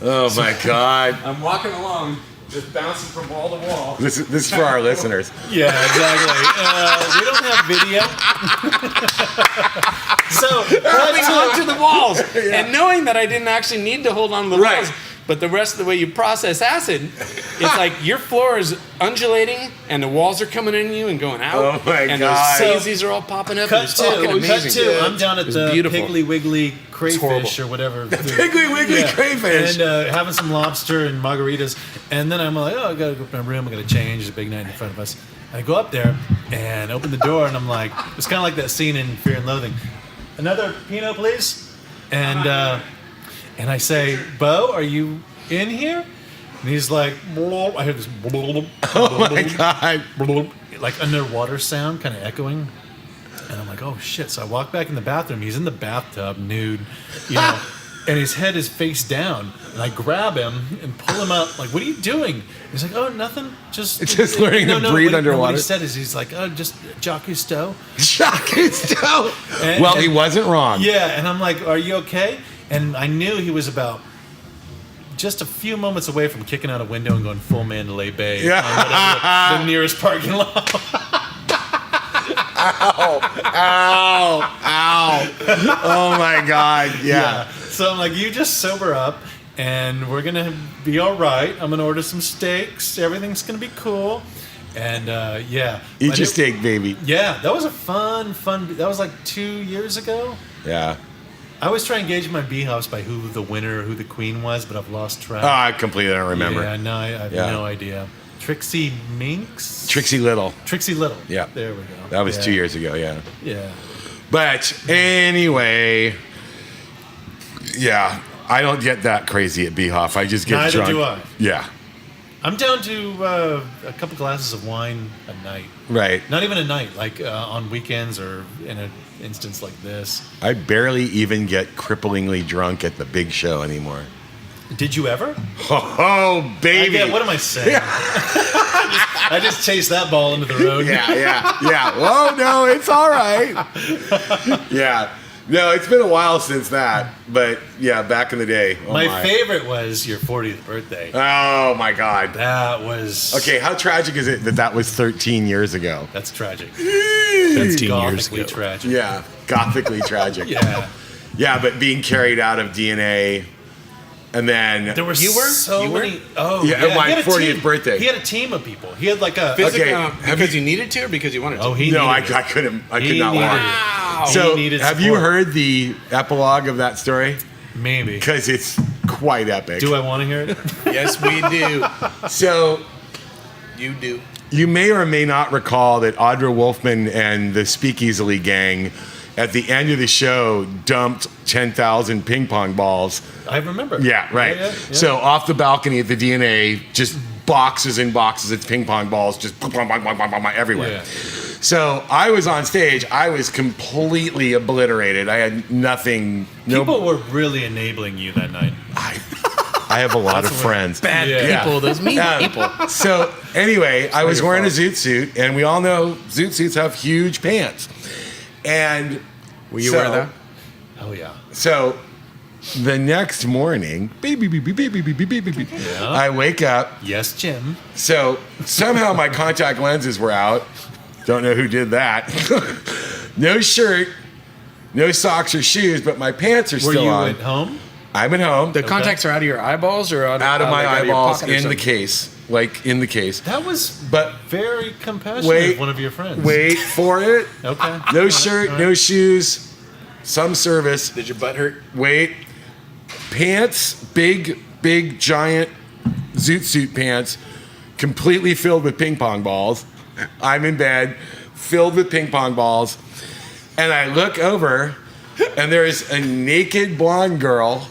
Oh my God. I'm walking along, just bouncing from wall to wall. This is for our listeners. Yeah, exactly. We don't have video. So Holding on to the walls and knowing that I didn't actually need to hold on to the Right. walls But the rest of the way you process acid, it's like your floor is undulating and the walls are coming in you and going out. Oh my and God. those daisies are all popping up. Cut It's fucking amazing. two. I'm down at the beautiful. Piggly Wiggly crayfish or whatever. The Piggly Wiggly crayfish. And having some lobster and margaritas. And then I'm like, I gotta go to my room. I gotta change. There's a big night in front of us. And I go up there and open the door, and I'm like, it's kind of like that scene in Fear and Loathing. Another Pinot, please. And I say, Bo, are you in here? And he's like, I hear this, Oh my God. like underwater sound, kind of echoing. And I'm like, oh shit. So I walk back in the bathroom. He's in the bathtub, nude, and his head is face down. And I grab him and pull him up. Like, what are you doing? He's like, oh, nothing. Just learning to breathe underwater. What he said is, he's like, oh, just Jacques Cousteau. Jacques Cousteau. Well, he wasn't wrong. Yeah. And I'm like, are you okay? And I knew he was about just a few moments away from kicking out a window and going full Mandalay Bay on whatever the nearest parking lot. Ow. Oh my God. Yeah. So I'm like, you just sober up and we're going to be all right. I'm going to order some steaks. Everything's going to be cool. And yeah. Eat your steak, baby. Yeah. That was a fun. That was like 2 years ago. Yeah. I always try and gauge my bee house by who the winner or who the queen was, but I've lost track. Oh, I completely don't remember. Yeah, no, I have no idea. Trixie Minx? Trixie Little. Trixie Little. Yeah. There we go. That was 2 years ago, yeah. Yeah. But anyway, yeah, I don't get that crazy at Beehoff. I just get Neither drunk. do I. Yeah. I'm down to a couple glasses of wine a night. Right. Not even a night, like on weekends or in an instance like this. I barely even get cripplingly drunk at the big show anymore. Did you ever? Oh, baby. What am I saying? I just chased that ball into the road. Yeah. Oh, no, it's all right. Yeah. No, it's been a while since that. But, yeah, back in the day. Oh my favorite was your 40th birthday. Oh, my God. That was... Okay, how tragic is it that was 13 years ago? That's tragic. 13 years ago. Tragic. Yeah, gothically tragic. Yeah. Yeah, but being carried out of DNA... And then there were so many. Oh, yeah, my 40th birthday. He had a team of people. He had like a because you needed to, or because you wanted to. Oh, I couldn't. I could not walk. Wow. So, have you heard the epilogue of that story? Maybe because it's quite epic. Do I want to hear it? Yes, we do. So, you do. You may or may not recall that Audra Wolfman and the Speakeasily gang, at the end of the show, dumped 10,000 ping pong balls. I remember. Yeah, right. Yeah. So off the balcony at the DNA, just boxes and boxes of ping pong balls, just everywhere. Yeah. So I was on stage. I was completely obliterated. I had nothing. People were really enabling you that night. I have a lot of friends. Bad people. Those mean people. So anyway, I was wearing a zoot suit, and we all know zoot suits have huge pants. And were you wearing that? Oh yeah. So the next morning, I wake up. Yes, Jim. So somehow my contact lenses were out. Don't know who did that. No shirt, no socks or shoes, but my pants are still on. Were you at home? I'm at home. The contacts are out of your eyeballs or out of my eyeballs in the case. Like in the case. That was very compassionate of one of your friends. Wait for it. Okay. No shirt, no shoes, some service. Did your butt hurt? Wait. Pants, big, giant zoot suit pants, completely filled with ping pong balls. I'm in bed, filled with ping pong balls. And I look over, and there's a naked blonde girl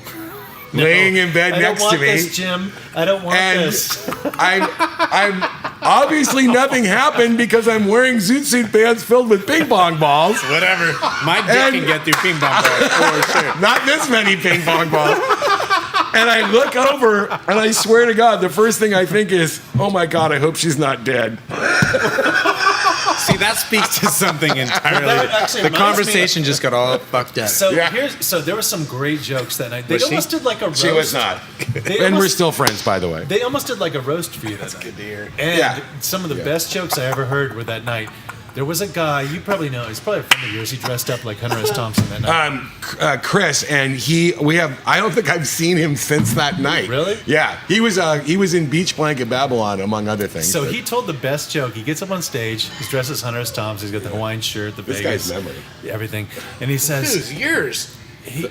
laying in bed next to me. I don't want this, Jim. I don't want this. I'm obviously nothing happened because I'm wearing zoot suit pants filled with ping pong balls. Whatever. My dick can get through ping pong balls for sure. Not this many ping pong balls. And I look over, and I swear to God, the first thing I think is, oh my God, I hope she's not dead. See, that speaks to something entirely. The conversation just got all fucked up. So there were some great jokes that night. They almost did like a roast. She was not. And we're still friends, by the way. They almost did like a roast for you. That's good to hear. And some of the best jokes I ever heard were that night. There was a guy, you probably know, he's probably a friend of yours. He dressed up like Hunter S. Thompson that night. Chris, and I don't think I've seen him since that night. Really? Yeah. He was in Beach Blanket Babylon, among other things. So he told the best joke. He gets up on stage, he's dressed as Hunter S. Thompson, he's got the Hawaiian shirt, the This Vegas, guy's memory. everything. And he says... Dude, yours.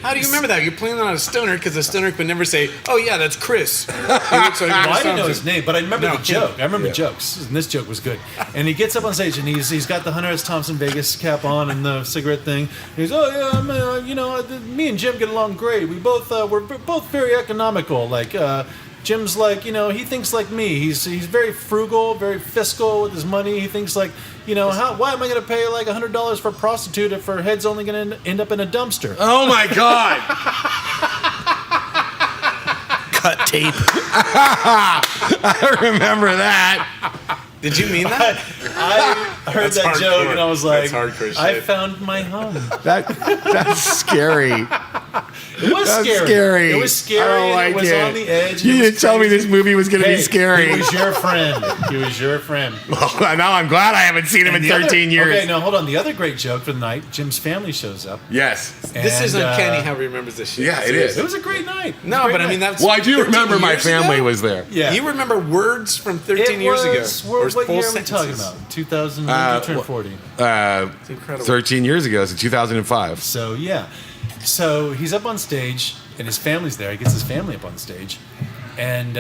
How do you remember that? You're playing on a stoner because the stoner could never say, "Oh yeah, that's Chris." Well, I didn't know his name, but I remember the joke. I remember jokes, and this joke was good. And he gets up on stage, and he's got the Hunter S. Thompson Vegas cap on and the cigarette thing. And he's, "Oh yeah, me and Jim get along great. We're both very economical. Like Jim's like, he thinks like me. He's very frugal, very fiscal with his money. He thinks like, why am I going to pay like $100 for a prostitute if her head's only going to end up in a dumpster?" Oh my God! Cut tape. I remember that. Did you mean that? I heard That's that joke hardcore. and I was like, That's hardcore shit. I found my home. That's scary. It was That's scary. It was scary. I don't and like it was it. on the edge. You It was didn't tell me crazy. this movie was going to be scary. He was your friend. He was your friend. Well, now I'm glad I haven't seen him in And the 13 years. Okay, now hold on. The other great joke for the night, Jim's family shows up. Yes. This is And, uncanny how he remembers this shit. Yeah, it is. It was a great night. It was No, a great but I night. mean that's. Well, I do 13 remember my years family ago? was there. Yeah. You remember words from 13 years ago? Or What full year are we talking sentences? about? 2000. When did you turn 40. It's incredible. 13 years ago, so 2005. So yeah, so he's up on stage and his family's there. He gets his family up on stage, and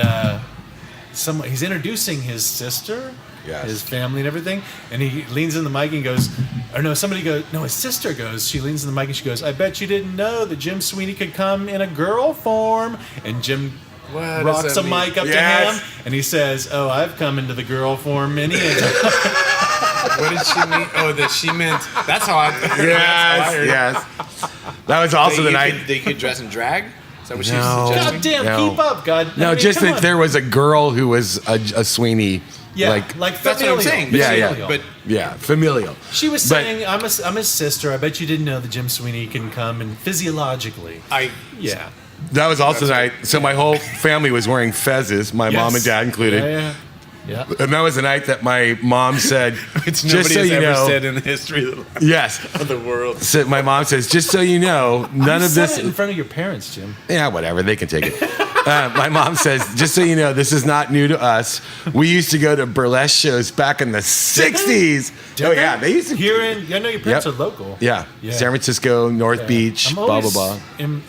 he's introducing his sister, Yes. his family, and everything. And he leans in the mic and goes, his sister goes. She leans in the mic and she goes, "I bet you didn't know that Jim Sweeney could come in a girl form." And Jim What does rocks that a mean? mic up Yes. to him, and he says, "Oh, I've come into the girl form many a time." What did she mean? Oh, that she meant. That's how I. Yes. That was also the night. They could dress in drag. Is that what she No. was God suggesting? damn, No. keep up, God. No, I mean, just come that on. there was a girl who was a Sweeney. Yeah, like That's what I'm familial. saying. Yeah, Familial. yeah. But yeah, familial. She was But- saying, I'm his sister. I bet you didn't know that Jim Sweeney can come and physiologically. Yeah. That was also the night. So my whole family was wearing fezzes, my mom and dad included. Yeah. And that was the night that my mom said, it's just nobody so has you ever know, said in the history yes. of the world. So my mom says, just so you know, none You of said this. it in front of your parents, Jim. Yeah, whatever. They can take it. My mom says, just so you know, this is not new to us. We used to go to burlesque shows back in the 60s. Did Oh, yeah. They used to. Here I know your parents Yep. are local. Yeah. San Francisco, North Beach, I'm blah, blah, always blah.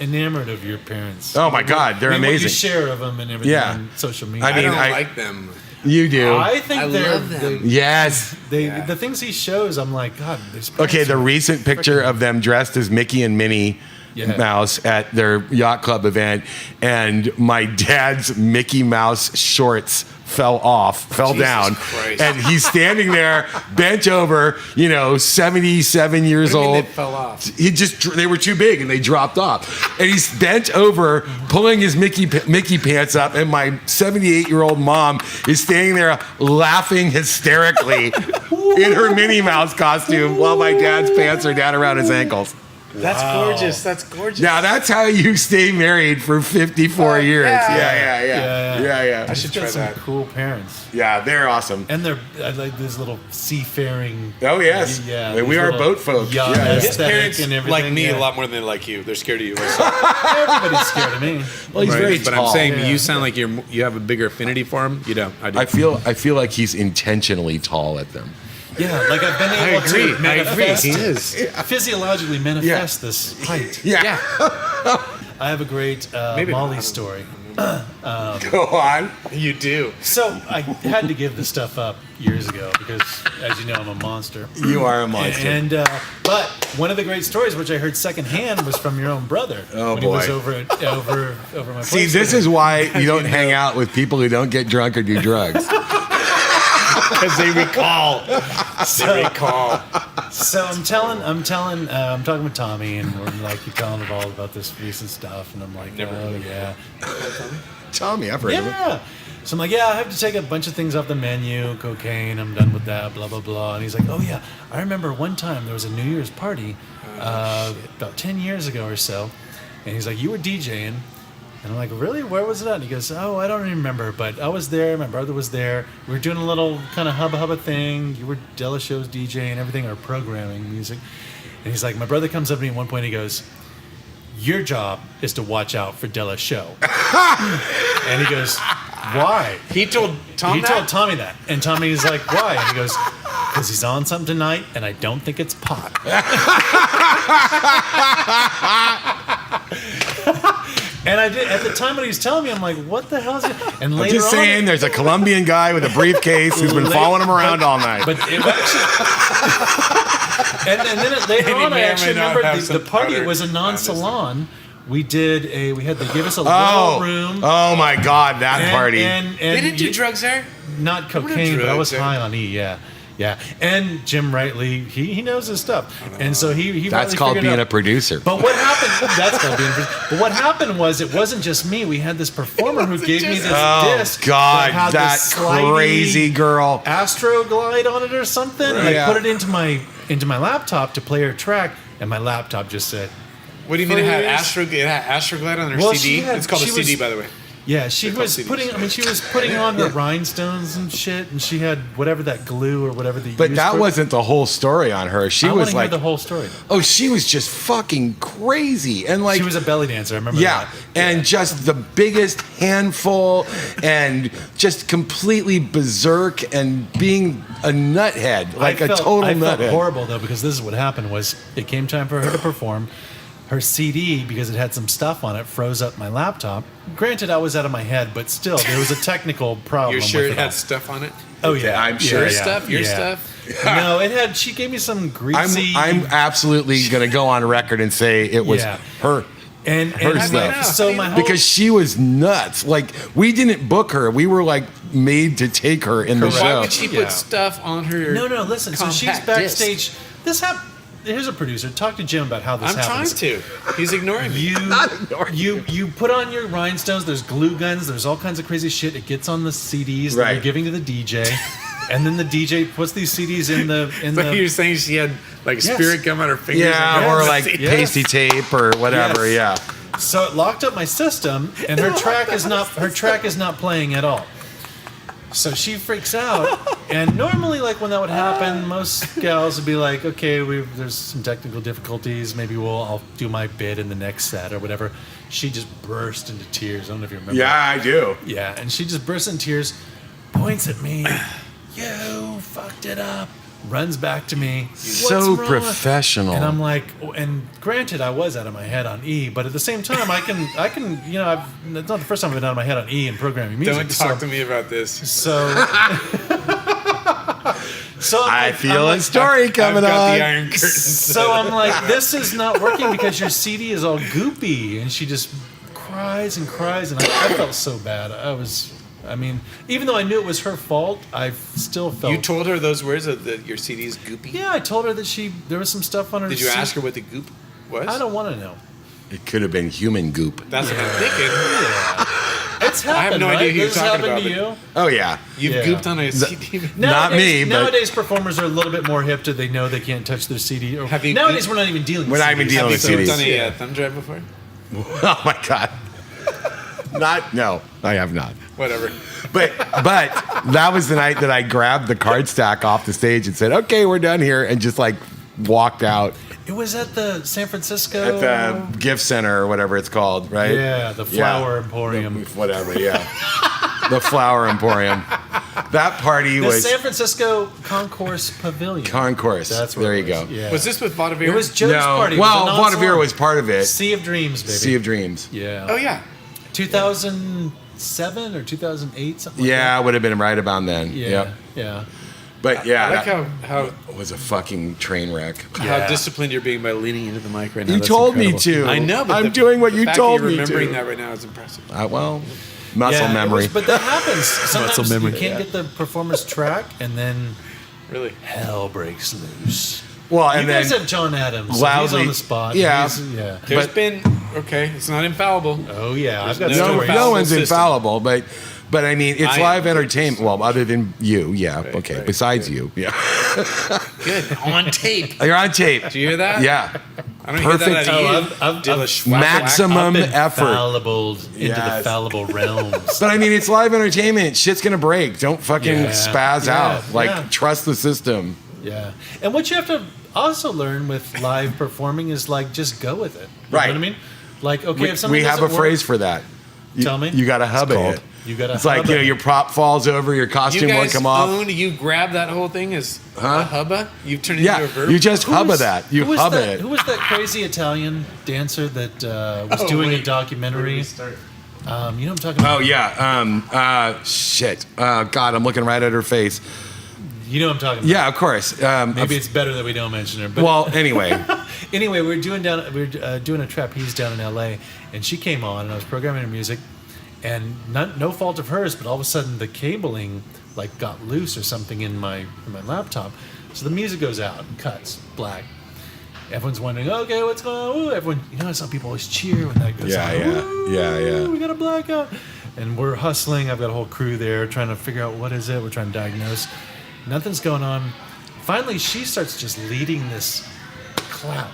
enamored of your parents. Oh, my God. They're What you amazing. share of them and everything Yeah. on social media. I I mean, don't I- like them. You do. I think I they're love them. Yes. the things he shows. I'm like, God. Okay, the recent picture of them dressed as Mickey and Minnie Mouse at their yacht club event, and my dad's Mickey Mouse shorts fell Jesus down, Christ. and he's standing there bent over, 77 years What do you mean old. they fell off? They were too big and they dropped off, and he's bent over pulling his Mickey pants up, and my 78-year-old mom is standing there laughing hysterically in her Minnie Mouse costume while my dad's pants are down around his ankles. That's gorgeous. That's gorgeous. Now that's how you stay married for 54 years. Yeah. I should try some that. cool parents. Yeah, they're awesome. And I like this little seafaring. Oh yes, Yeah, we these are little boat folk. yacht Yeah. His aesthetic parents and everything, like me yeah. a lot more than they like you. They're scared of you. Everybody's scared of me. Well, he's very but tall. I'm saying Yeah. you sound like you have a bigger affinity for him. You don't. I do. I feel like he's intentionally tall at them. Yeah, like I've been able to manifest, He is. physiologically manifest this height. Yeah. I have a great Maybe Molly not. story. Go on. You do. So I had to give this stuff up years ago because, as you know, I'm a monster. You are a monster. And but one of the great stories, which I heard secondhand, was from your own brother. Oh, when he was boy. over my place. See, this is why you don't hang out with people who don't get drunk or do drugs. Because they recall. They recall. So I'm talking with Tommy, and we're like, he's telling him all about this recent stuff, and I'm like, Never heard of yeah. Tommy, I've heard of him. Yeah. So I'm like, yeah, I have to take a bunch of things off the menu, cocaine, I'm done with that, blah, blah, blah. And he's like, oh, yeah, I remember one time there was a New Year's party about 10 years ago or so. And he's like, you were DJing, And I'm like, really? Where was it at? And he goes, oh, I don't even remember, but I was there. My brother was there. We were doing a little kind of hubba thing. You were Della Show's DJ and everything, or programming music. And he's like, my brother comes up to me at one point. He goes, your job is to watch out for Della Show. And he goes, why? He told Tom He told Tommy that. And Tommy's like, why? And he goes, because he's on something tonight, and I don't think it's pot. And I did at the time when he was telling me, I'm like, "What the hell is it?" And I'm later just saying, on, there's a Colombian guy with a briefcase who's been following him around all night. But it actually, and then later on, I actually remembered the party. It was a non-salon. We had they gave us a little room. Oh my God, that party! And they didn't do drugs there. Not cocaine, but I was high on E. Yeah, and Jim Rightly, he knows his stuff, and so he. That's called being a producer. But what happened? That's called being a producer. But what happened was it wasn't just me. We had this performer who gave me this disc. Oh God, that that crazy girl. Astroglide on it or something, and I put it into my laptop to play her track, and my laptop just said. What do you mean it had Astroglide on her CD? It's called a CD, by the way. Yeah, she was putting on her rhinestones and shit, and she had whatever that glue or whatever the. But that wasn't the whole story on her. She was like the whole story. Oh, she was just fucking crazy, and like she was a belly dancer. I remember. Yeah, and just the biggest handful, and just completely berserk, and being a nuthead, like a total nuthead. I felt horrible though, because this is what happened: was it came time for her to perform. Her CD, because it had some stuff on it, froze up my laptop. Granted, I was out of my head, but still, there was a technical problem. You're sure with it had stuff on it? Oh yeah, I'm sure. Your stuff. No, it had. She gave me some greasy. I'm absolutely gonna go on record and say it was her. And her stuff. So my whole, because she was nuts. Like we didn't book her. We were like made to take her in the show. Why would she put stuff on her? No. Listen. So she's backstage. Disc. This happened. Here's a producer. Talk to Jim about how this happens. I'm trying to. He's ignoring me. You put on your rhinestones. There's glue guns. There's all kinds of crazy shit. It gets on the CDs that you're giving to the DJ, and then the DJ puts these CDs in the. So you're saying she had like spirit gum on her fingers? Yeah, or like pasty tape or whatever. Yes. Yeah. So it locked up my system, and her track is not playing at all. So she freaks out, and normally, like when that would happen, most gals would be like, "Okay, there's some technical difficulties. Maybe I'll do my bit in the next set or whatever." She just burst into tears. I don't know if you remember. Yeah, I do. Yeah, and she just bursts into tears, points at me, "You fucked it up." Runs back to me. So professional. And I'm like, and granted, I was out of my head on E, but at the same time, I can, it's not the first time I've been out of my head on E in programming music. Don't talk to me about this. So I feel a story coming I've got on. the Iron Curtain. So I'm like, this is not working because your CD is all goopy, and she just cries and cries, and I felt so bad. Even though I knew it was her fault, I still felt. You told her those words that your CD is goopy? Yeah, I told her that there was some stuff on her. Did you ask her what the goop was? I don't want to know. It could have been human goop. That's what I'm thinking. Yeah. It's happened. I have no idea who you're this talking about. To you? Oh yeah, You've gooped on a CD. Not me. Nowadays, performers are a little bit more hip to they know they can't touch their CD. Nowadays, we're not even dealing. We're not even dealing with CDs. Have you done a thumb drive before? Oh my God. No, I have not. Whatever. But that was the night that I grabbed the card stack off the stage and said, "Okay, we're done here," and just like walked out. It was at the San Francisco... At the gift center or whatever it's called, right? Yeah, the Flower Emporium. Whatever, yeah. The Flower Emporium. That party was... The San Francisco Concourse Pavilion. Concourse. That's where there you go. Yeah. Was this with Vaudeville? It was Joe's party. Well, Vaudeville was part of it. Sea of Dreams, baby. Sea of Dreams. Yeah. Oh, yeah. 2007 or 2008, something like that. Yeah, it would have been right about then. Yeah. Yep. Yeah. But yeah, I like how it was a fucking train wreck. How disciplined you're being by leaning into the mic right now. You That's told incredible. me to. I know, but I'm doing what you told me to. Remembering that right now is impressive. Muscle memory. But that happens. Sometimes Muscle memory. you can't get the performer's track, and then really hell breaks loose. Well, and you then guys have John Adams. Loudly, so he's on the spot. Yeah. There's been it's not infallible. Oh yeah, I've got no one's infallible, but I mean, it's live entertainment. Well, other than you, yeah. Right, okay, right, besides you, yeah. Good. On tape. You're on tape. Do you hear that? Yeah. I don't hear that out of you. Maximum effort. Into the fallible realms. But I mean, it's live entertainment. Shit's gonna break. Don't fucking spaz out. Like, trust the system. Yeah. And what you have to also learn with live performing is like just go with it. You Right. know what I mean? Like, okay, if something We have a phrase for that. Tell me. You got to hub it. You got to. It's like, your prop falls over, your costume won't come off. You grab that whole thing as a hubba? You turn it into a verb? You just hubba that. You hub it. Who was that crazy Italian dancer that was doing a documentary? You know what I'm talking about? Oh, yeah. Shit. God, I'm looking right at her face. You know what I'm talking about? Yeah, of course. Maybe it's better that we don't mention her. But well, anyway. Anyway, we were doing a trapeze down in L.A. and she came on and I was programming her music, and no fault of hers, but all of a sudden the cabling like got loose or something in my laptop, so the music goes out and cuts black. Everyone's wondering, okay, what's going on? Ooh, everyone, some people always cheer when that goes out. Yeah. We got a blackout, and we're hustling. I've got a whole crew there trying to figure out what is it. We're trying to diagnose. Nothing's going on. Finally, she starts just leading this clap,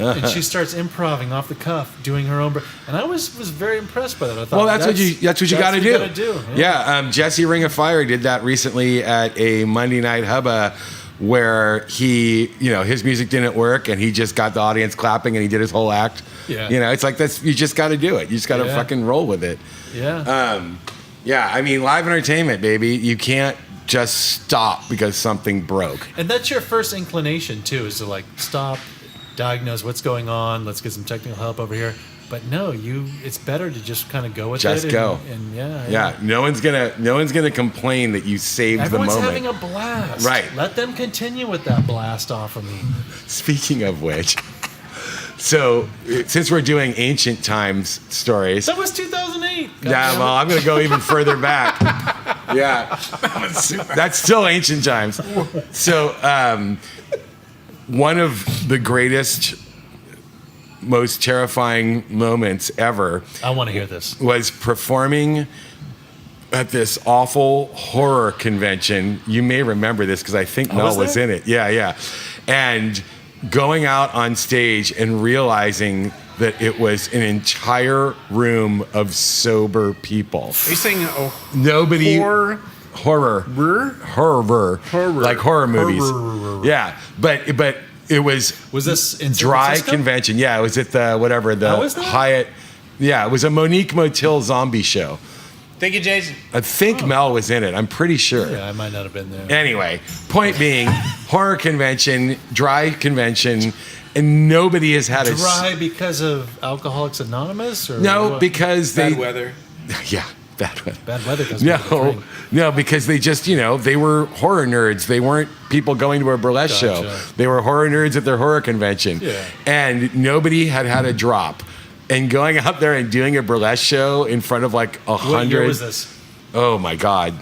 and she starts improvising off the cuff, doing her own. And I was very impressed by that. I thought, well, that's what you got to do. Yeah. Jesse Ring of Fire did that recently at a Monday Night Hubba, where he, his music didn't work, and he just got the audience clapping, and he did his whole act. Yeah. It's like that's you just got to do it. You just got to fucking roll with it. Yeah. I mean, live entertainment, baby. You can't just stop because something broke. And that's your first inclination too, is to like stop, diagnose what's going on. Let's get some technical help over here. But no, it's better to just kind of go with it. Just go. And No one's gonna complain that you saved the moment. Everyone's having a blast. Right. Let them continue with that blast off of me. Speaking of which, so since we're doing ancient times stories, that was 2008. Yeah, well, I'm gonna go even further back. Yeah, that's still ancient times. So, one of the greatest, most terrifying moments ever. I want to hear this. Was performing at this awful horror convention. You may remember this because I think Mel was in it. Yeah. And going out on stage and realizing that it was an entire room of sober people. Are you saying nobody horror? Horror. Like horror movies. Yeah, but it was this in dry convention? Yeah, it was at the Hyatt. Yeah, it was a Monique Motil zombie show. Thank you, Jason. I think Mel was in it. I'm pretty sure. Yeah, I might not have been there. Anyway, point being, horror convention, dry convention, and nobody has had dry because of Alcoholics Anonymous, or no, because bad weather. Yeah, bad weather. Bad weather doesn't. No, because they just they were horror nerds. They weren't people going to a burlesque show. They were horror nerds at their horror convention, and nobody had a drop. And going out there and doing a burlesque show in front of like 100. What year was this? Oh my God.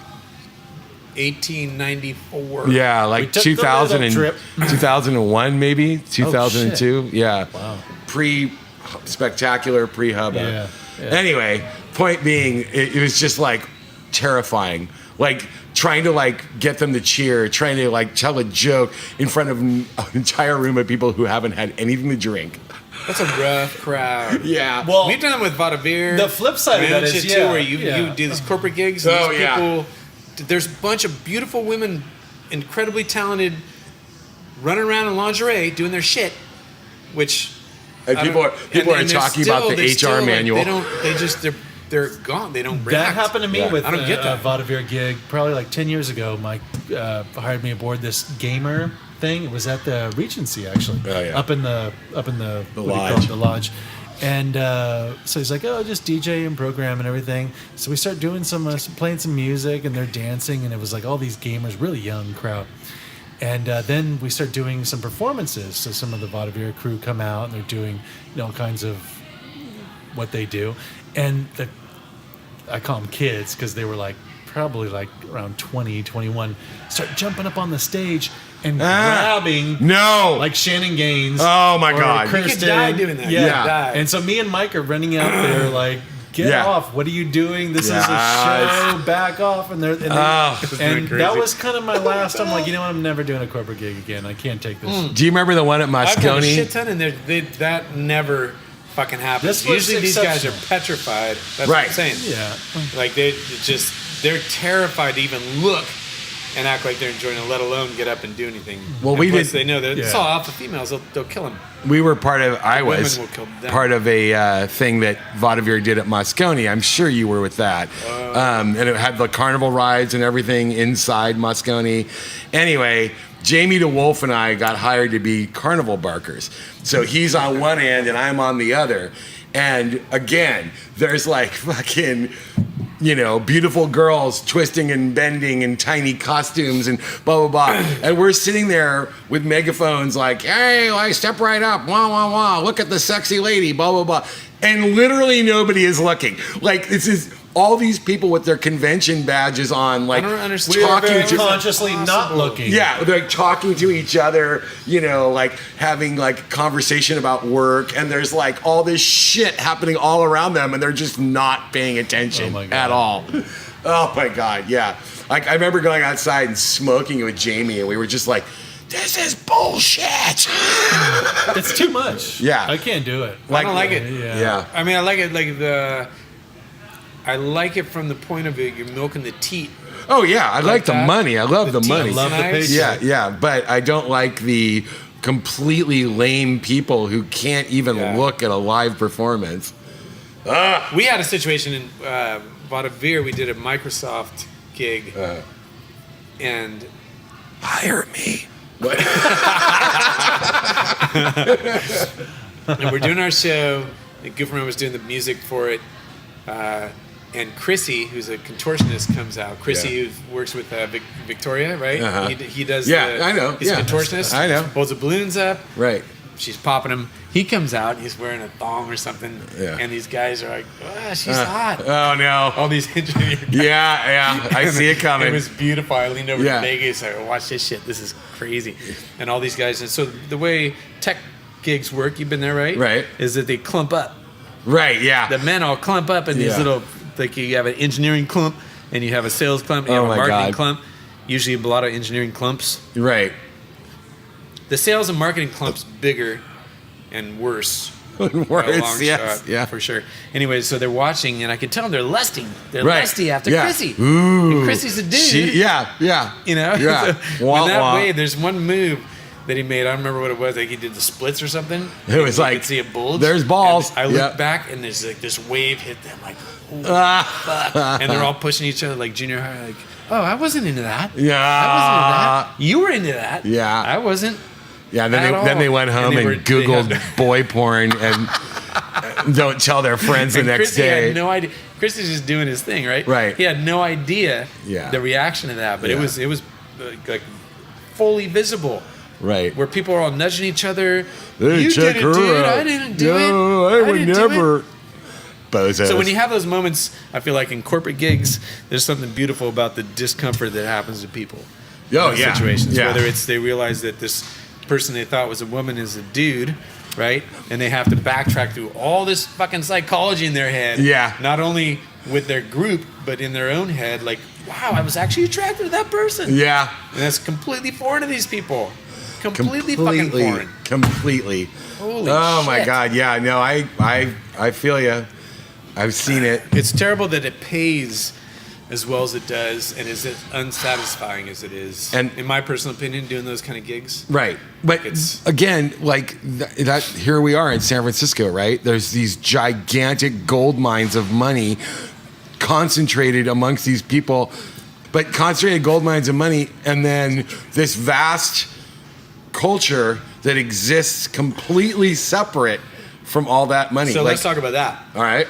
1894. Yeah, like 2000 and 2001 maybe, 2002. Oh, yeah. Wow. Pre-spectacular, pre-hubba. Yeah. Anyway, point being, it was just like terrifying. Like trying to like get them to cheer, trying to like tell a joke in front of an entire room of people who haven't had anything to drink. That's a rough crowd. Yeah. Well, we've done it with Vaudeville. The flip side of that is too, where you do these corporate gigs. And these people, there's a bunch of beautiful women, incredibly talented, running around in lingerie doing their shit, which and people are talking about the HR manual. They're gone. They don't react. That happened to me with I don't get that. A vaudeville gig probably like 10 years ago. Mike hired me aboard this gamer thing. It was at the Regency actually, up in the lodge. The lodge. And so he's like, oh, just DJ and program and everything. So we start doing playing some music, and they're dancing, and it was like all these gamers, really young crowd. And then we start doing some performances. So some of the vaudeville crew come out, and they're doing all kinds of what they do. And I call them kids because they were probably around 20, 21, start jumping up on the stage and grabbing like Shannon Gaines. Oh my God. You could die doing that. Yeah. And so me and Mike are running out there Get off. What are you doing? This is a show. Back off. And that was kind of my last. I'm like, you know what? I'm never doing a corporate gig again. I can't take this. Do you remember the one at I've done a Moscone? shit ton, and that never fucking happens. Usually these guys are petrified. That's what I'm saying. Yeah. Like they're terrified to even look and act like they're enjoying it, let alone get up and do anything. Well, They know that it's all alpha females. They'll kill them. We were part of. I was will kill them. part of a thing that Vaudeville did at Moscone. I'm sure you were with that. And it had the carnival rides and everything inside Moscone. Anyway, Jamie DeWolf and I got hired to be carnival barkers. So he's on one end and I'm on the other. And again, there's like fucking, beautiful girls twisting and bending in tiny costumes and blah, blah, blah. And we're sitting there with megaphones like, hey, like, step right up. Wah, wah, wah. Look at the sexy lady, blah, blah, blah. And literally nobody is looking. Like, this is all these people with their convention badges on, like, I don't understand. Talking to consciously not looking. Yeah, they're like talking to each other, like having like conversation about work, and there's like all this shit happening all around them, and they're just not paying attention at all. Oh my God, yeah. Like I remember going outside and smoking with Jamie, and we were just like, this is bullshit. It's too much. Yeah. I can't do it. I don't like it. Yeah. I mean, I like it I like it from the point of view you're milking the teat. Oh yeah, I like the that. money. I love the money. I love the paycheck. Yeah, but I don't like the completely lame people who can't even look at a live performance. We had a situation in Vaudeville. We did a Microsoft gig, and Hire me. and we're doing our show. And Gooferman was doing the music for it. And Chrissy, who's a contortionist, comes out. Chrissy, who works with Victoria, right? Uh-huh. He does. I know. He's a contortionist. I know. Holds the balloons up. Right. She's popping him. He comes out. He's wearing a thong or something. Yeah. And these guys are like, she's hot. Oh no. All these engineer guys. Yeah. I see it coming. It was beautiful. I leaned over to Vegas. I watch this shit. This is crazy. And all these guys. And so the way tech gigs work, you've been there, right? Right. Is that they clump up. Right. Yeah. The men all clump up in these little, like you have an engineering clump and you have a sales clump and you have a marketing clump. Usually a lot of engineering clumps. Right. The sales and marketing clump's bigger and worse. Worse, yes. Shot, yeah. for sure. Anyway, so they're watching, and I could tell them they're lusting. They're lusty after Chrissy. Ooh. And Chrissy's a dude. Yeah. You know? Yeah. So when that way, there's one move that he made. I don't remember what it was. Like he did the splits or something. It was you like, could see a bulge. There's balls. And I look back, and there's like this wave hit them. Like, fuck. And they're all pushing each other like junior high. Like, oh, I wasn't into that. Yeah. I wasn't into that. You were into that. Yeah. I wasn't. Yeah, then they went home and Googled boy porn and don't tell their friends the next Chrissy day. had no idea. Chrissy's just doing his thing, right? Right. He had no idea the reaction to that, but it was like fully visible. Right. Where people are all nudging each other. Hey, You check did it, her dude. out. I didn't do it. No, I would didn't do never. it. Bozos. So when you have those moments, I feel like in corporate gigs, there's something beautiful about the discomfort that happens to people. Oh, in yeah. Situations. Yeah. Whether it's they realize that this person they thought was a woman is a dude, right? And they have to backtrack through all this fucking psychology in their head. Yeah. Not only with their group, but in their own head. Like, wow, I was actually attracted to that person. Yeah. And that's completely foreign to these people. Completely fucking foreign. Completely. Holy oh shit. my God. Yeah. No, I feel you. I've seen it. It's terrible that it pays as well as it does, and is as unsatisfying as it is. And in my personal opinion, doing those kind of gigs. Right. But again, like that here we are in San Francisco, right? There's these gigantic gold mines of money concentrated amongst these people, but concentrated gold mines of money, and then this vast culture that exists completely separate from all that money. So let's talk about that. All right.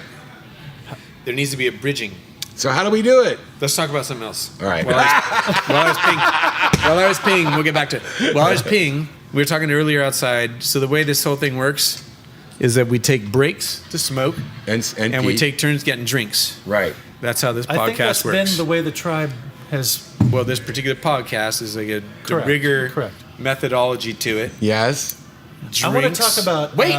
There needs to be a bridging. So how do we do it? Let's talk about something else. All right. While I was peeing, we'll get back to it. While I was peeing, we were talking earlier outside. So the way this whole thing works is that we take breaks to smoke, and we take turns getting drinks. Right. That's how this podcast I think that's works. been the way the tribe has. Well, this particular podcast is like a rigor methodology to it. Yes. Drinks. I want to talk about. Wait.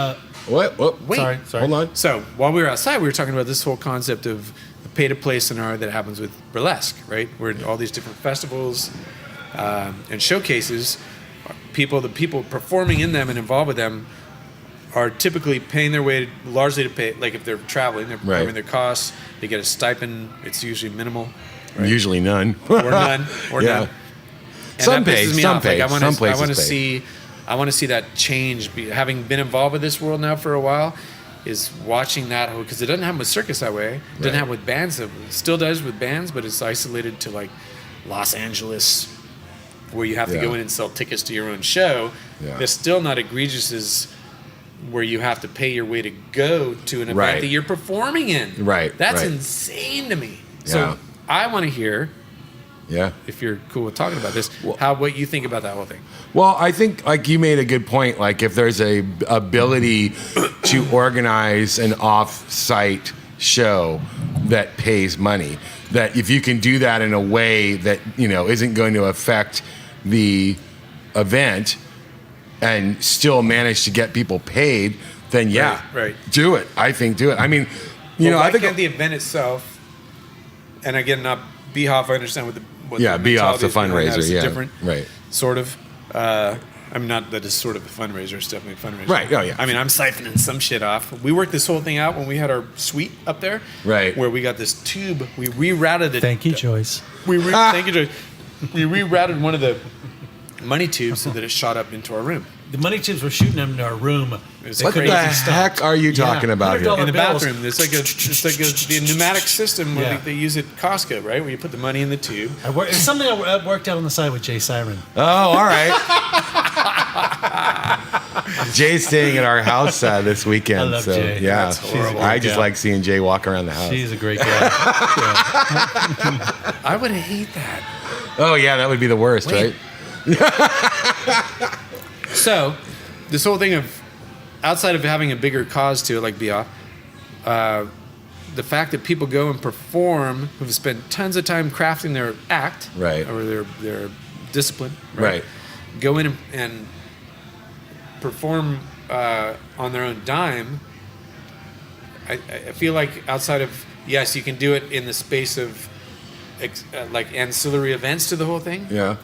What? Wait. Sorry. Hold on. So while we were outside, we were talking about this whole concept of the pay-to-play scenario that happens with burlesque, right? Where all these different festivals and showcases, the people performing in them and involved with them are typically paying their way largely to pay, like if they're traveling, they're covering their costs. They get a stipend. It's usually minimal. Right? Usually none. Or none. Or Yeah. none. And Some that pay, pisses me some off. Like, pay, I want some to places pay. see that change. Having been involved with this world now for a while, is watching that because it doesn't happen with circus that way. It doesn't happen with bands. It still does with bands, but it's isolated to like Los Angeles, where you have to go in and sell tickets to your own show. Yeah. They're still not egregious as where you have to pay your way to go to an event Right. that you're performing in. Right, That's right. insane to me. Yeah. So I want to hear, Yeah. if you're cool with talking about this, what you think about that whole thing. Well, I think like you made a good point. Like if there's a ability to organize an off-site show that pays money, that if you can do that in a way that isn't going to affect the event and still manage to get people paid, then Right. do it. I think do it. I mean, Why I think can't the event itself, and again, not Behoff, I understand what the Behoff's mentality a is behind that. fundraiser. It's Yeah, different, right. sort of. I'm not that it's sort of a fundraiser. It's definitely a fundraiser. Right, oh, yeah. I mean, I'm siphoning some shit off. We worked this whole thing out when we had our suite up there. Right. Where we got this tube. We rerouted it. Thank you, Joyce. Thank you, Joyce. We rerouted one of the money tubes so that it shot up into our room. The money tubes were shooting them into our room. was What the crazy heck are you talking about here? $100 In the bills. bathroom, it's like the pneumatic system they use at Costco, right? Where you put the money in the tube. It's something I worked out on the side with Jay Siren. Oh, all right. Jay's staying at our house this weekend. I love so Jay. yeah, That's horrible. I just like seeing Jay walk around the house. She's a great guy. I would hate that. Oh yeah, that would be the worst, Wait. right? So, this whole thing of outside of having a bigger cause to it, like Bia, the fact that people go and perform who've spent tons of time crafting their act, Right. or their discipline, Right. Go in and perform on their own dime. I feel like outside of yes, you can do it in the space of like ancillary events to the whole thing. Yeah.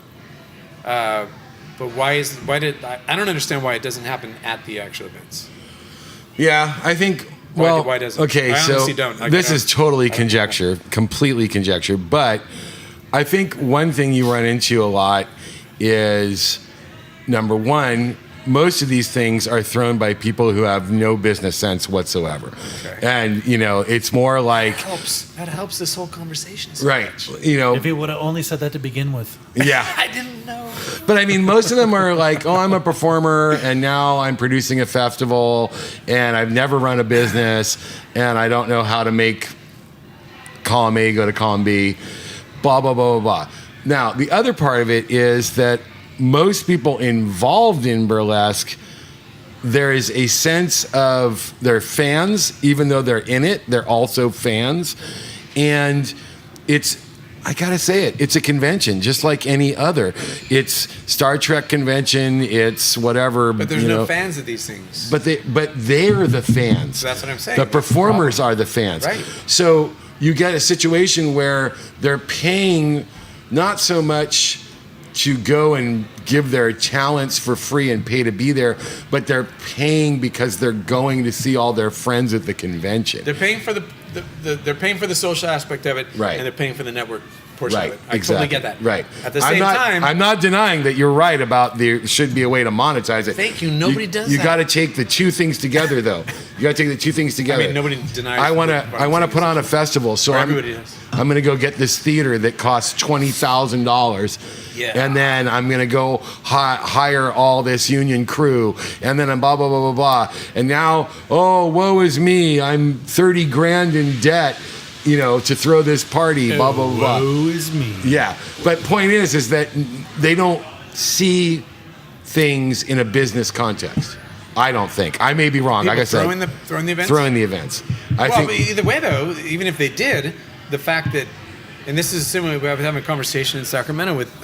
But I don't understand why it doesn't happen at the actual events. Yeah, I think. Why doesn't it? Okay, I so honestly don't. this is totally conjecture, completely conjecture. But I think one thing you run into a lot is, number one, most of these things are thrown by people who have no business sense whatsoever. Okay. And, it's more like... That helps this whole conversation so Right. much. If he would have only said that to begin with. Yeah. I didn't know. But I mean, most of them are like, oh, I'm a performer and now I'm producing a festival and I've never run a business and I don't know how to make column A go to column B, blah, blah, blah, blah, blah. Now, the other part of it is that most people involved in burlesque, there is a sense of they're fans, even though they're in it, they're also fans. And I gotta say it's a convention, just like any other. It's Star Trek convention, it's whatever. But there's no fans of these things. But they're the fans. That's what I'm saying. The performers are the fans. Right. So you get a situation where they're paying not so much to go and give their talents for free and pay to be there, but they're paying because they're going to see all their friends at the convention. They're paying for they're paying for the social aspect of it, Right. And they're paying for the network portion Right, of it. I exactly. totally get that. Right. At the same time, I'm not denying that you're right about there should be a way to monetize it. Thank you. Nobody does You that. got to take the two things together, though. You got to take the two things together. I mean, nobody denies. I want to put on a festival, so Everybody does. I'm going to go get this theater that costs $20,000. Yeah. And then I'm going to go hire all this union crew, and then I'm blah blah blah blah blah. And now, oh, woe is me! I'm 30 grand in debt, to throw this party. Blah blah blah. blah. Woe is me. Yeah, but point is that they don't see things in a business context. I don't think. I may be wrong. People Like I said, throwing the events. throwing the events. I Well, think. either way, though, even if they did, the fact that, and this is similar, we were having a conversation in Sacramento with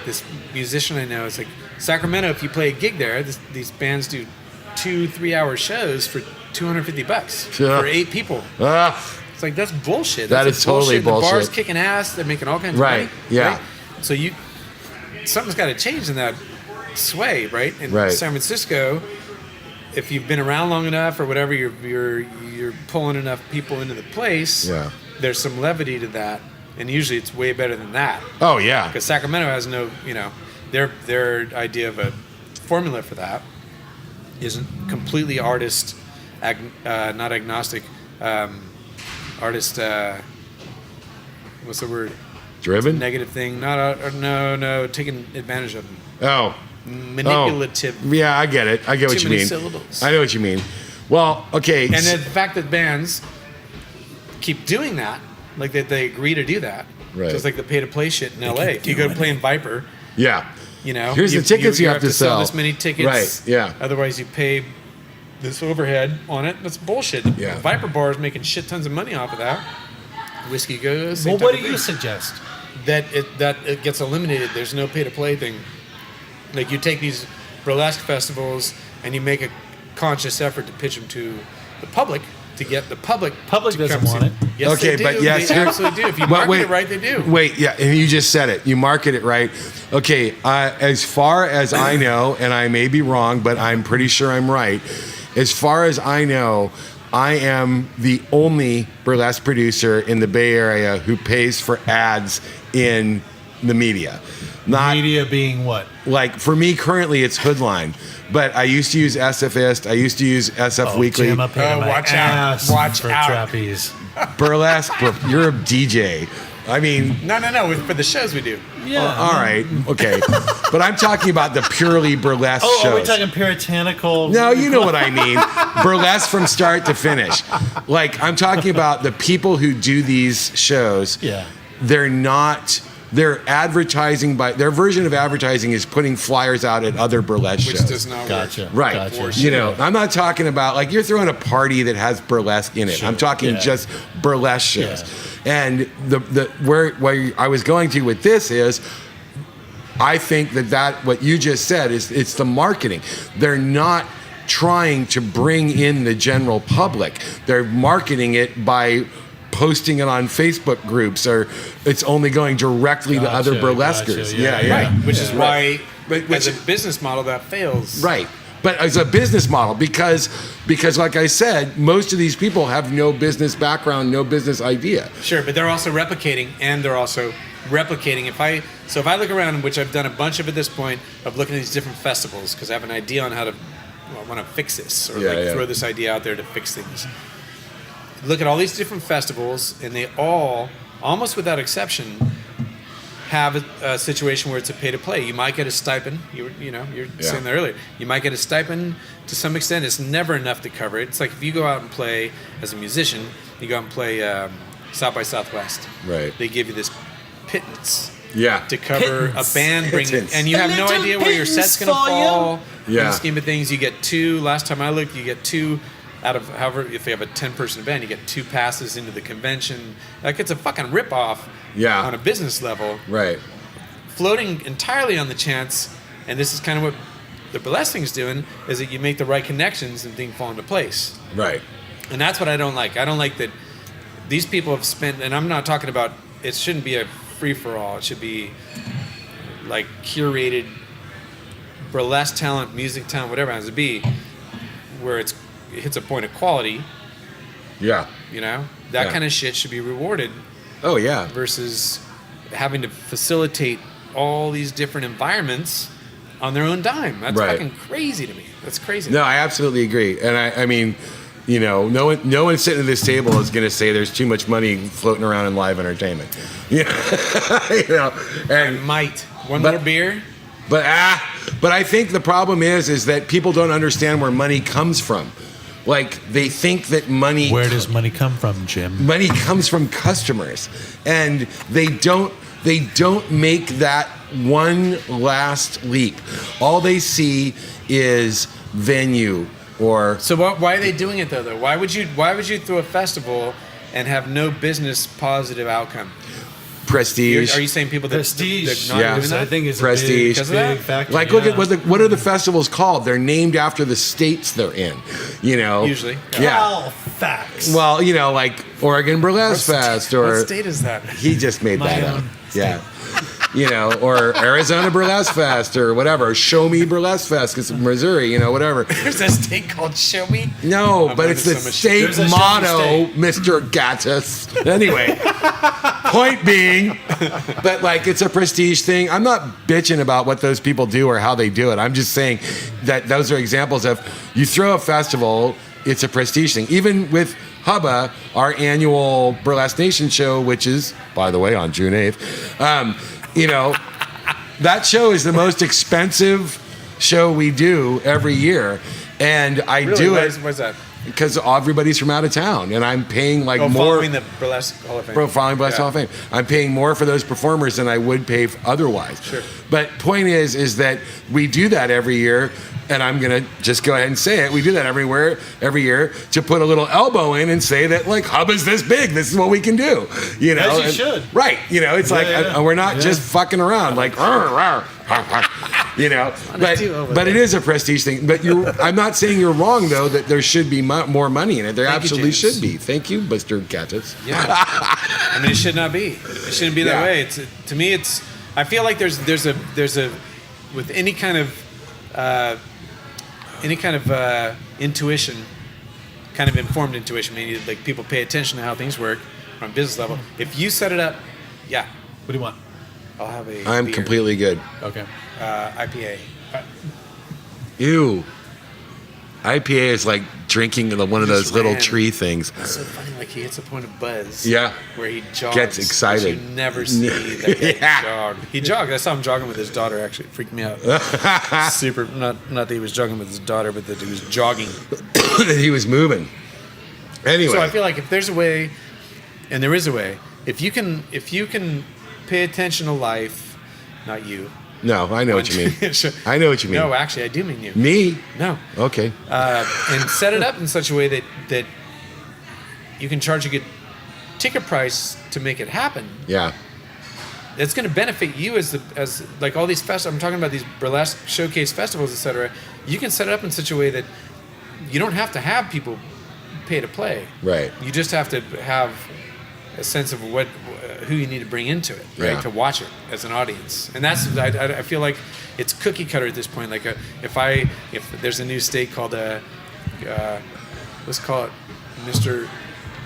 this musician I know. It's like, Sacramento, if you play a gig there, these bands do 2-3 hour shows for $250 Yeah. for 8 people. It's like, that's bullshit. That That's is totally The bar's bullshit. kicking ass. They're making all kinds Right, of money. yeah. Right? So something's got to change in that sway, right? In Right. San Francisco, if you've been around long enough or whatever, you're pulling enough people into the place. Yeah. There's some levity to that, and usually it's way better than that. Oh yeah. Because Sacramento has no, their idea of a formula for that isn't completely artist, not agnostic, artist. What's the word? Driven. Negative thing. No, taking advantage of them. Oh. Manipulative. Oh. Yeah, I get it. I get what Too you many mean. syllables. I know what you mean. Well, okay. And the fact that bands keep doing that, like that they agree to do that, Right. just like the pay-to-play shit in LA. If you go to play in Viper, yeah. here's the tickets you have to sell. this many tickets. Right. Yeah. Otherwise, you pay this overhead on it. That's bullshit. Yeah. Viper Bar is making shit tons of money off of that. Whiskey goes. Well, what do you suggest? That it gets eliminated. There's no pay-to-play thing. Like, you take these burlesque festivals and you make a conscious effort to pitch them to the public, to get the public. Public to doesn't come want see. it. Yes, Okay, they do. but yes, they here- absolutely do. If you But market wait. it right, they do. Wait, yeah, and you just said it. You market it right. Okay, as far as I know, and I may be wrong, but I'm pretty sure I'm right. As far as I know, I am the only burlesque producer in the Bay Area who pays for ads in the media. Not Media being what? like for me currently, it's Hoodline, but I used to use SFist. I used to use SF Weekly. Jim, up Oh, my watch out. ass Watch for out. trapeze. Burlesque. You're a DJ. I mean, No. For the shows we do. Yeah. all right, okay, but I'm talking about the purely burlesque Oh, shows. are we talking puritanical? No, you know what I mean. Burlesque from start to finish. Like, I'm talking about the people who do these shows. Yeah. They're advertising their version of advertising is putting flyers out at other burlesque Which shows. does not Gotcha. work. Right. Gotcha. I'm not talking about like you're throwing a party that has burlesque in it. Sure. I'm talking Yeah. just burlesque shows. And where I was going to with this is I think that what you just said is it's the marketing. They're not trying to bring in the general public. They're marketing it by posting it on Facebook groups, or it's only going directly to other burlesquers. Gotcha, yeah. Right. Which is why, But- as a business model, that fails. Right. But as a business model, because like I said, most of these people have no business background, no business idea. Sure, but they're also replicating, If I look around, which I've done a bunch of at this point, of looking at these different festivals, because I have an idea on how to, I want to fix this, or throw this idea out there to fix things. Look at all these different festivals, and they all, almost without exception, have a situation where it's a pay-to-play. You might get a stipend. You're saying that earlier. You might get a stipend to some extent. It's never enough to cover it. It's like if you go out and play as a musician, you go out and play South by Southwest. Right. They give you this pittance Yeah. to cover a band bringing, Pittance. and you have no idea where your set's going to fall. In Yeah. the scheme of things, you get 2. Last time I looked, you get 2 out of however. If you have a 10-person band, you get 2 passes into the convention. Like, it's a fucking ripoff. Yeah. On a business level, Right. floating entirely on the chance, and this is kind of what the burlesque thing's doing, is that you make the right connections and things fall into place. Right. And that's what I don't like. I don't like that these people have spent, and I'm not talking about, it shouldn't be a free-for-all. It should be like curated burlesque talent, music talent, whatever it has to be, where it hits a point of quality, Yeah. that Yeah. kind of shit should be rewarded Oh yeah. versus having to facilitate all these different environments on their own dime. That's Right. fucking crazy to me. That's crazy. No, I absolutely agree, and I mean, no one sitting at this table is going to say there's too much money floating around in live entertainment. I And might. One But- more beer. but I think the problem is that people don't understand where money comes from. Like, they think that money. Where does money come from, Jim? Money comes from customers, and they don't make that one last leap. All they see is venue or So why are they doing it though? Why would you throw a festival and have no business positive outcome? prestige. Are you saying people that Prestige? that not Yeah. doing that? I think is Prestige. a big factor. Like, look at what are the festivals called? They're named after the states they're in. You know, Usually. Yeah. All facts. Well, you know, like Oregon Burlesque Fest, or What state is that? he just made My that up. own Yeah. You know, or Arizona Burlesque Fest, or whatever. Show Me Burlesque Fest, because Missouri, you know, whatever. There's a state called Show Me. No, I'm but it's the learning so much. state There's a Show Me motto, state. Mr. Gattis. Anyway, point being, but like it's a prestige thing. I'm not bitching about what those people do or how they do it. I'm just saying that those are examples of you throw a festival, it's a prestige thing. Even with Hubba, our annual Burlesque Nation show, which is, by the way, on June 8th, you know, that show is the most expensive show we do every year. And I do it Where's that? because everybody's from out of town, and I'm paying like more. Following the Burlesque Hall of Fame. Following Burlesque Hall of Fame. I'm paying more for those performers than I would pay otherwise. Sure. But point is that we do that every year, and I'm gonna just go ahead and say it. We do that every year to put a little elbow in and say that like Hubba's this big. This is what we can do. You know, As you And- should. Right. You know, it's Yeah. we're not just fucking around like. You know, but it is a prestige thing. But I'm not saying you're wrong though. That there should be more money in it. There Thank you, absolutely James. should be. Thank you, Mr. Gattis. Yeah. I mean, it should not be. It shouldn't be that Yeah. way. To me, it's. I feel like there's a with any kind of intuition, kind of informed intuition, meaning like people pay attention to how things work on business level. If you set it up, yeah, What do you want? I'll have a. I'm beer. completely good. Okay. IPA. Ew. IPA is like drinking one of those Just little ran. tree things. It's so funny. Like he hits a point of buzz. Yeah. Where he jogs. Gets excited. which you never see that guy Yeah. jog. He jogged. I saw him jogging with his daughter. Actually, it freaked me out. Super. Not that he was jogging with his daughter, but that he was jogging. He was moving. Anyway. So I feel like if there's a way, and there is a way, if you can pay attention to life, not you. No, I know what you mean. Sure. I know what you mean. No, actually, I do mean you. Me? No. Okay. And set it up in such a way that you can charge a good ticket price to make it happen. Yeah. It's going to benefit you as like all these festivals. I'm talking about these burlesque showcase festivals, etc. You can set it up in such a way that you don't have to have people pay to play. Right. You just have to have a sense of who you need to bring into it, right? Yeah. To watch it as an audience, and that's I feel like it's cookie cutter at this point. Like if there's a new state called let's call it Mr.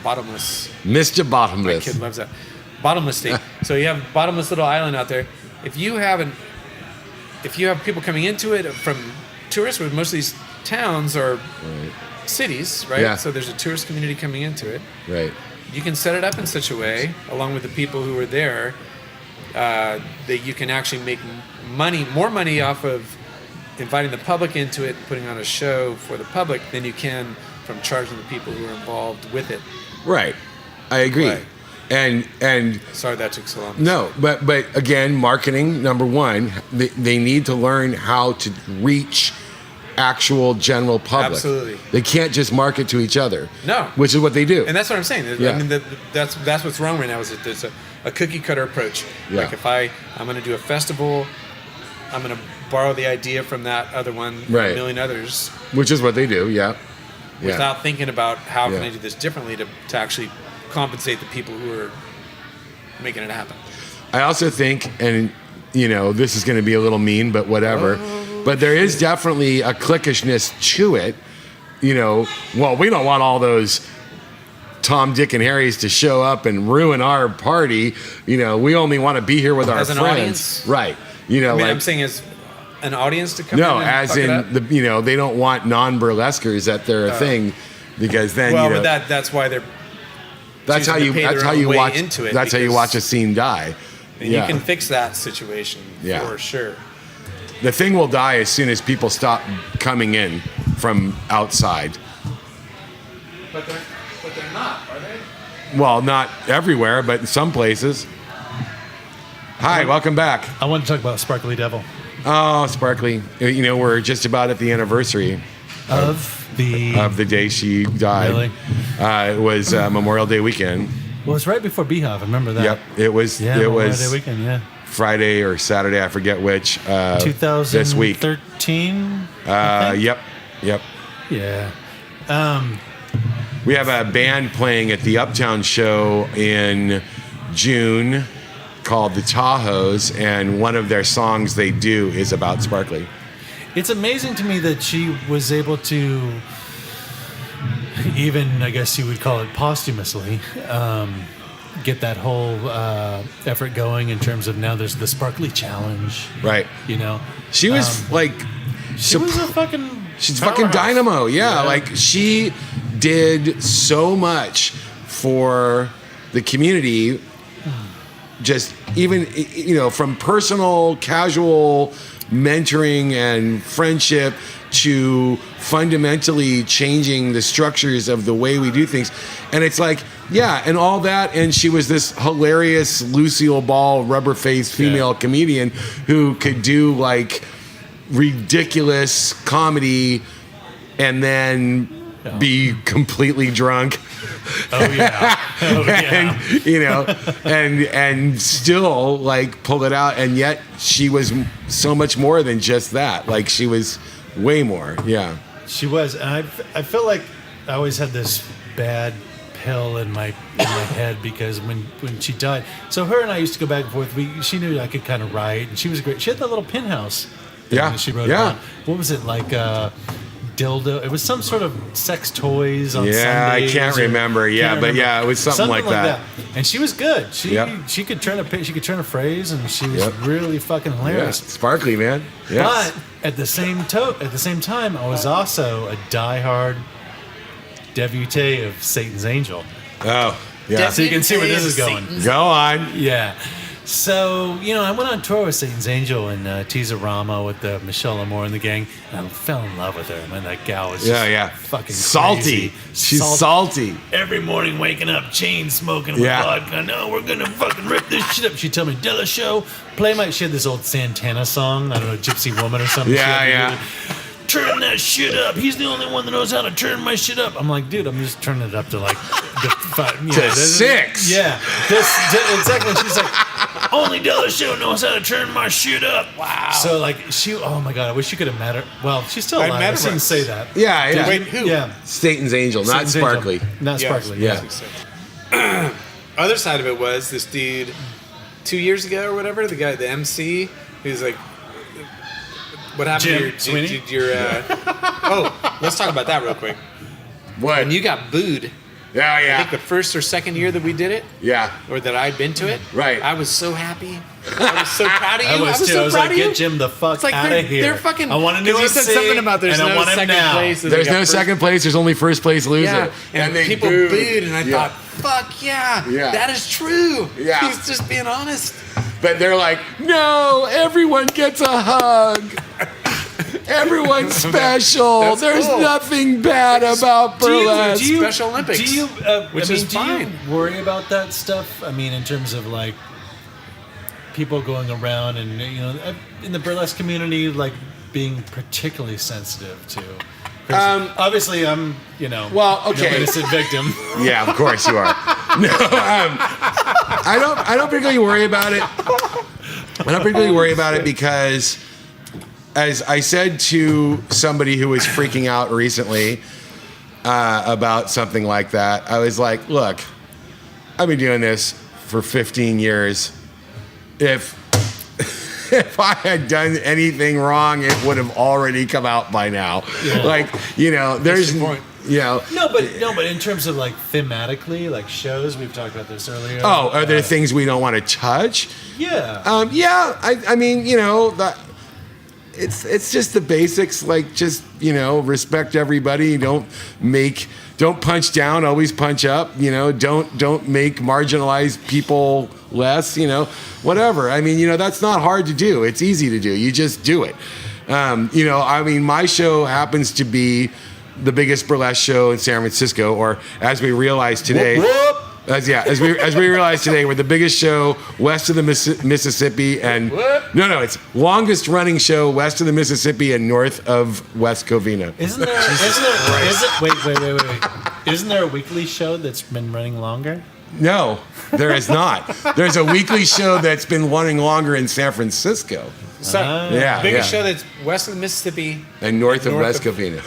Bottomless. Mr. My Bottomless. kid loves that. Bottomless state. So you have bottomless little island out there. If you have people coming into it from tourists, with most of these towns are cities, right? Yeah. So there's a tourist community coming into it. Right. You can set it up in such a way, along with the people who are there, that you can actually make more money off of inviting the public into it, putting on a show for the public, than you can from charging the people who are involved with it. Right. I agree. Right. And Sorry that took so long. no, but again, marketing, number one, they need to learn how to reach actual general public. Absolutely. They can't just market to each other. No. Which is what they do. And that's what I'm saying. Yeah. I mean, that's what's wrong right now. Is that there's a cookie cutter approach. Yeah. Like if I'm going to do a festival, I'm going to borrow the idea from that other one, Right. a million others, Which is what they do, yeah. Yeah. without thinking about how Yeah. can I do this differently to actually compensate the people who are making it happen. I also think, and this is going to be a little mean, but whatever. But there is definitely a cliquishness to it. Well, we don't want all those Tom, Dick, and Harrys to show up and ruin our party. We only want to be here with our As an friends. audience? Right. I mean, I'm saying as an audience to come in no, and as fuck it up? in they don't want non-burlesquers that they're a thing, because then Well, but that's why they're that's how choosing you to pay that's their how own you way watch into it, that's how you because- watch a scene die. and Yeah. you can fix that situation Yeah. for sure. The thing will die as soon as people stop coming in from outside. But they're not, are they? Well, not everywhere, but in some places. Hi, welcome back. I want to talk about Sparkly Devil. Oh, Sparkly. We're just about at the anniversary Of the of the day she died. Really? It was Memorial Day weekend. Well, it's right before Beehive. I remember that. Yep, it was. Yeah, it Memorial was Day weekend. Yeah, Friday or Saturday, I forget which. 2013. This week. Yep. Yeah. We have a band playing at the Uptown Show in June called the Tahoes, and one of their songs they do is about Sparkly. It's amazing to me that she was able to, even I guess you would call it posthumously, get that whole effort going in terms of now there's the Sparkly Challenge. Right. You know? She was She was a fucking she's powerhouse. fucking dynamo. Yeah, like she did so much for the community. Just even, from personal, casual mentoring and friendship to fundamentally changing the structures of the way we do things. And it's like, and all that. And she was this hilarious Lucille Ball, rubber-faced female comedian who could do like ridiculous comedy and then be completely drunk. Oh yeah. and still like pull it out, and yet she was so much more than just that. Like she was way more. Yeah. She was, and I feel like I always had this bad pill in my head because when she died, so her and I used to go back and forth. She knew I could kind of write, and she was great. She had that little pen house. That she wrote about. What was it like? Dildo. It was some sort of sex toys on Sundays. I can't remember. Yeah, but it was something like that. And she was good. She could turn a phrase, and she was really fucking hilarious. Yeah. Sparkly, man. Yeah. But at the same time, I was also a diehard devotee of Satan's Angel. Oh, yeah. So you can see where this is going. Go on. Yeah. So, I went on tour with Satan's Angel in Teaserama with Michelle Amore and the gang, and I fell in love with her. Man, that gal was just fucking salty. Crazy. She's salty. Every morning waking up, chain smoking with vodka. No, we're going to fucking rip this shit up. She'd tell me, Della Show, she had this old Santana song, I don't know, Gypsy Woman or something. Yeah. Turn that shit up. He's the only one that knows how to turn my shit up. I'm like, dude, I'm just turning it up to like to 6. Yeah, exactly. She's like, only Della Show knows how to turn my shit up. Wow. So like oh my god, I wish you could have met her. Well, she's still alive. I shouldn't say that. Yeah. Wait, who? Yeah, Satan's Angel, not Sparkly. Not Sparkly. Yeah. Other side of it was this dude 2 years ago or whatever. The guy, the MC, who's like. What happened to your let's talk about that real quick. What? When you got booed. Yeah. I think the first or second year that we did it. Yeah. Or that I'd been to it. Right. I was so happy. I was so proud of you. I was so proud of you. Get Jim the fuck out of here. They're fucking. I want to know. You said something about there's no second place. There's no second place. There's only first place loser. Yeah. And they people booed, and I thought, fuck yeah, that is true. Yeah. He's just being honest. But they're like, no, everyone gets a hug. Everyone's special. There's nothing bad about burlesque. Special Olympics. Do you, which is fine. Do you worry about that stuff? I mean, in terms of like people going around and in the burlesque community, like being particularly sensitive to. Obviously, I'm Well, okay. no innocent victim. Yeah, of course you are. No, I don't particularly worry about it. I don't particularly worry about it because, as I said to somebody who was freaking out recently about something like that, I was like, look, I've been doing this for 15 years. If I had done anything wrong, it would have already come out by now. Yeah. There's No, but in terms of like thematically, like shows, we've talked about this earlier. Oh, are there things we don't want to touch? Yeah. I mean, that it's just the basics. Like, just respect everybody. Don't punch down. Always punch up. Don't make marginalized people less. Whatever. I mean, that's not hard to do. It's easy to do. You just do it. I mean, my show happens to be the biggest burlesque show in San Francisco, or as we realize today. Whoop. As we realize today, we're the biggest show west of the Mississippi, and it's longest running show west of the Mississippi and north of West Covina. Wait. Isn't there a weekly show that's been running longer? No, there is not. There's a weekly show that's been running longer in San Francisco. So, Yeah, biggest yeah. show that's west of the Mississippi. And north of North West of- Covina.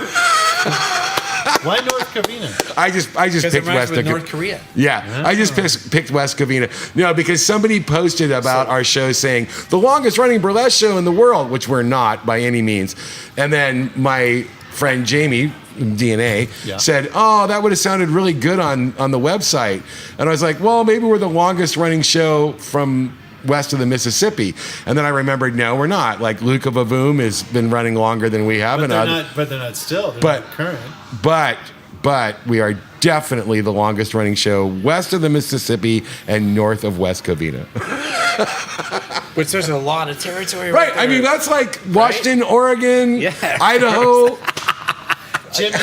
Why North Covina? I just Because it picked rhymes West with Covina. North Korea. Yeah, I just picked West Covina. No, because somebody posted about our show saying the longest running burlesque show in the world, which we're not by any means. And then my friend Jamie, DNA, said, "Oh, that would have sounded really good on the website." And I was like, "Well, maybe we're the longest running show from west of the Mississippi." And then I remembered, no, we're not. Like Luca Vavoom has been running longer than we have. But they're not still. They're But- not current. But we are definitely the longest running show west of the Mississippi and north of West Covina. Which there's a lot of territory Right. there. I mean, that's like Washington, Oregon, Yeah. Idaho. Jim, you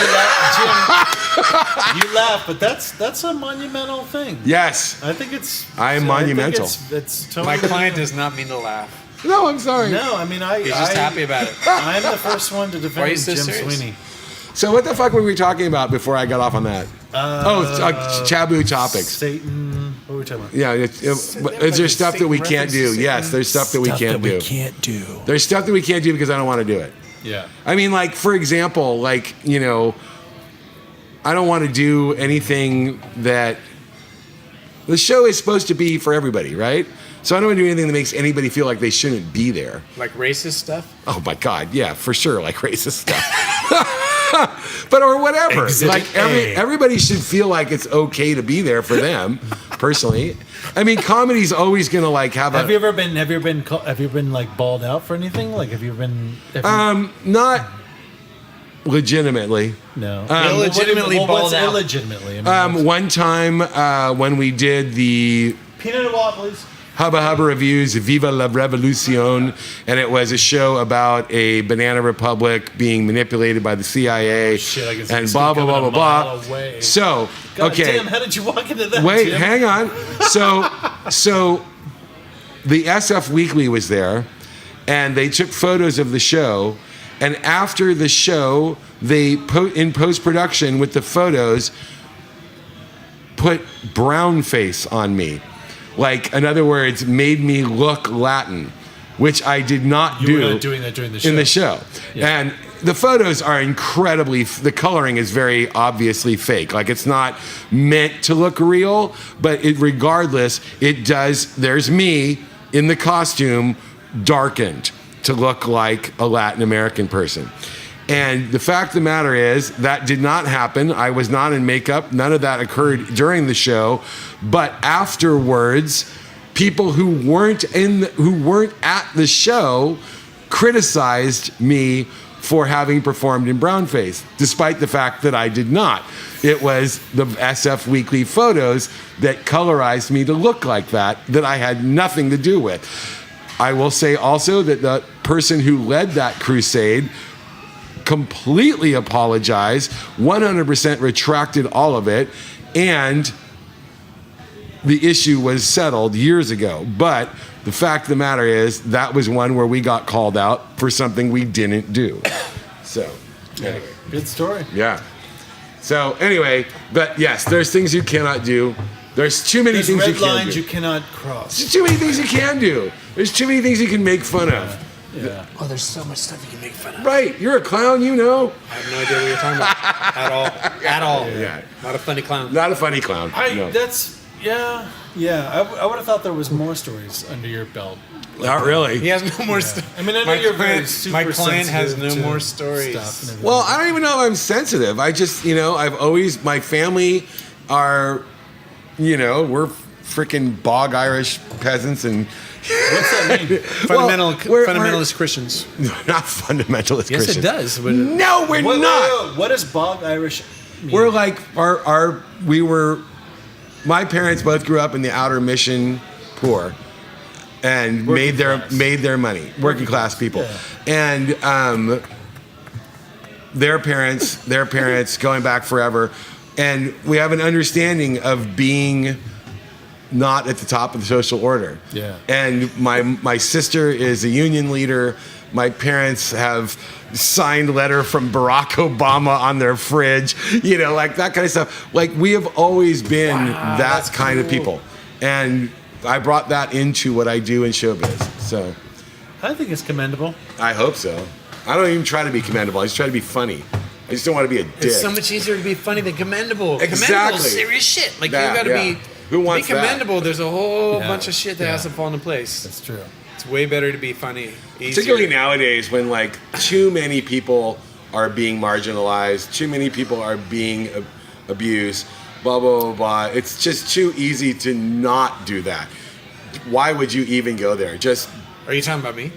laugh, but that's a monumental thing. Yes. I think it's. I am think monumental. It's totally. My client does not mean to laugh. No, I'm sorry. No, I mean He's just happy about it. I'm the first one to Why are defend you so Jim serious? Sweeney. So what the fuck were we talking about before I got off on that? Taboo topics. Satan. What were we talking about? Yeah, is there stuff that we can't do? Yes, there's stuff that we can't do. do. There's stuff that we can't do because I don't want to do it. Yeah. I mean, like, for example, like, you know, I don't want to do anything that the show is supposed to be for everybody, right? So I don't want to do anything that makes anybody feel like they shouldn't be there. Like racist stuff? Oh my God, yeah, for sure, like racist stuff. But or whatever. Everybody should feel like it's okay to be there for them, personally. I mean, comedy's always gonna like have Have you ever been like balled out for anything? Like, have you been? not legitimately. No. Illegitimately what's balled out. Illegitimately. I mean, One time when we did the peanut and water, please. Hubba Hubba Reviews, Viva la Revolucion, and it was a show about a banana republic being manipulated by the CIA, Shit, I can see and this blah, thing blah, blah, coming blah, a mile blah. away. So, God okay. damn, how did you walk into that? Wait, Jim? hang on. So the SF Weekly was there, and they took photos of the show, and after the show, they in post-production with the photos, put brown face on me. Like, in other words, made me look Latin, which I did not do. You were not doing that during the show. In the show. Yeah. And the photos are incredibly, the coloring is very obviously fake. Like, it's not meant to look real, but regardless, it does, there's me in the costume darkened to look like a Latin American person. And the fact of the matter is that did not happen. I was not in makeup. None of that occurred during the show. But afterwards, people who weren't at the show criticized me for having performed in brownface, despite the fact that I did not. It was the SF Weekly photos that colorized me to look like that I had nothing to do with. I will say also that the person who led that crusade completely apologized, 100% retracted all of it, and the issue was settled years ago. But the fact of the matter is that was one where we got called out for something we didn't do. So, anyway. Good story. Yeah. So, anyway, but yes, there's things you cannot do. There's too many There's things you red can't lines do. you cannot cross. There's too many things you can do. There's too many things you can make fun of. Yeah. Oh, there's so much stuff you can make fun of. Right, you're a clown, you know. I have no idea what you're talking about at all. At all. Yeah. Not a funny clown. Not a funny clown. no. I would have thought there was more stories under your belt. Not really. He has no more stuff. I mean, I know you're very super My client has sensitive no to more stories. stuff and everything. Well, I don't even know if I'm sensitive. I just, I've always, my family are, we're freaking bog Irish peasants and What's that mean? Fundamentalist Christians. not fundamentalist Yes, Christians. it does. But No, we're not. What does bog Irish mean? We're like my parents both grew up in the outer mission poor and made their money, working class people. Yeah. And their parents going back forever, and we have an understanding of being not at the top of the social order. Yeah. And my sister is a union leader. My parents have signed letter from Barack Obama on their fridge, like that kind of stuff. Like we have always been that kind of people. And I brought that into what I do in showbiz. So I think it's commendable. I hope so. I don't even try to be commendable. I just try to be funny. I just don't want to be a dick. It's so much easier to be funny than commendable. Exactly. Commendable, serious shit. Like you got to be. Who wants be commendable? that? There's a whole bunch of shit that has to fall into place. That's true. It's way better to be funny. Easier. Particularly nowadays when like too many people are being marginalized, too many people are being abused, blah, blah, blah, blah. It's just too easy to not do that. Why would you even go there? Just. Are you talking about me?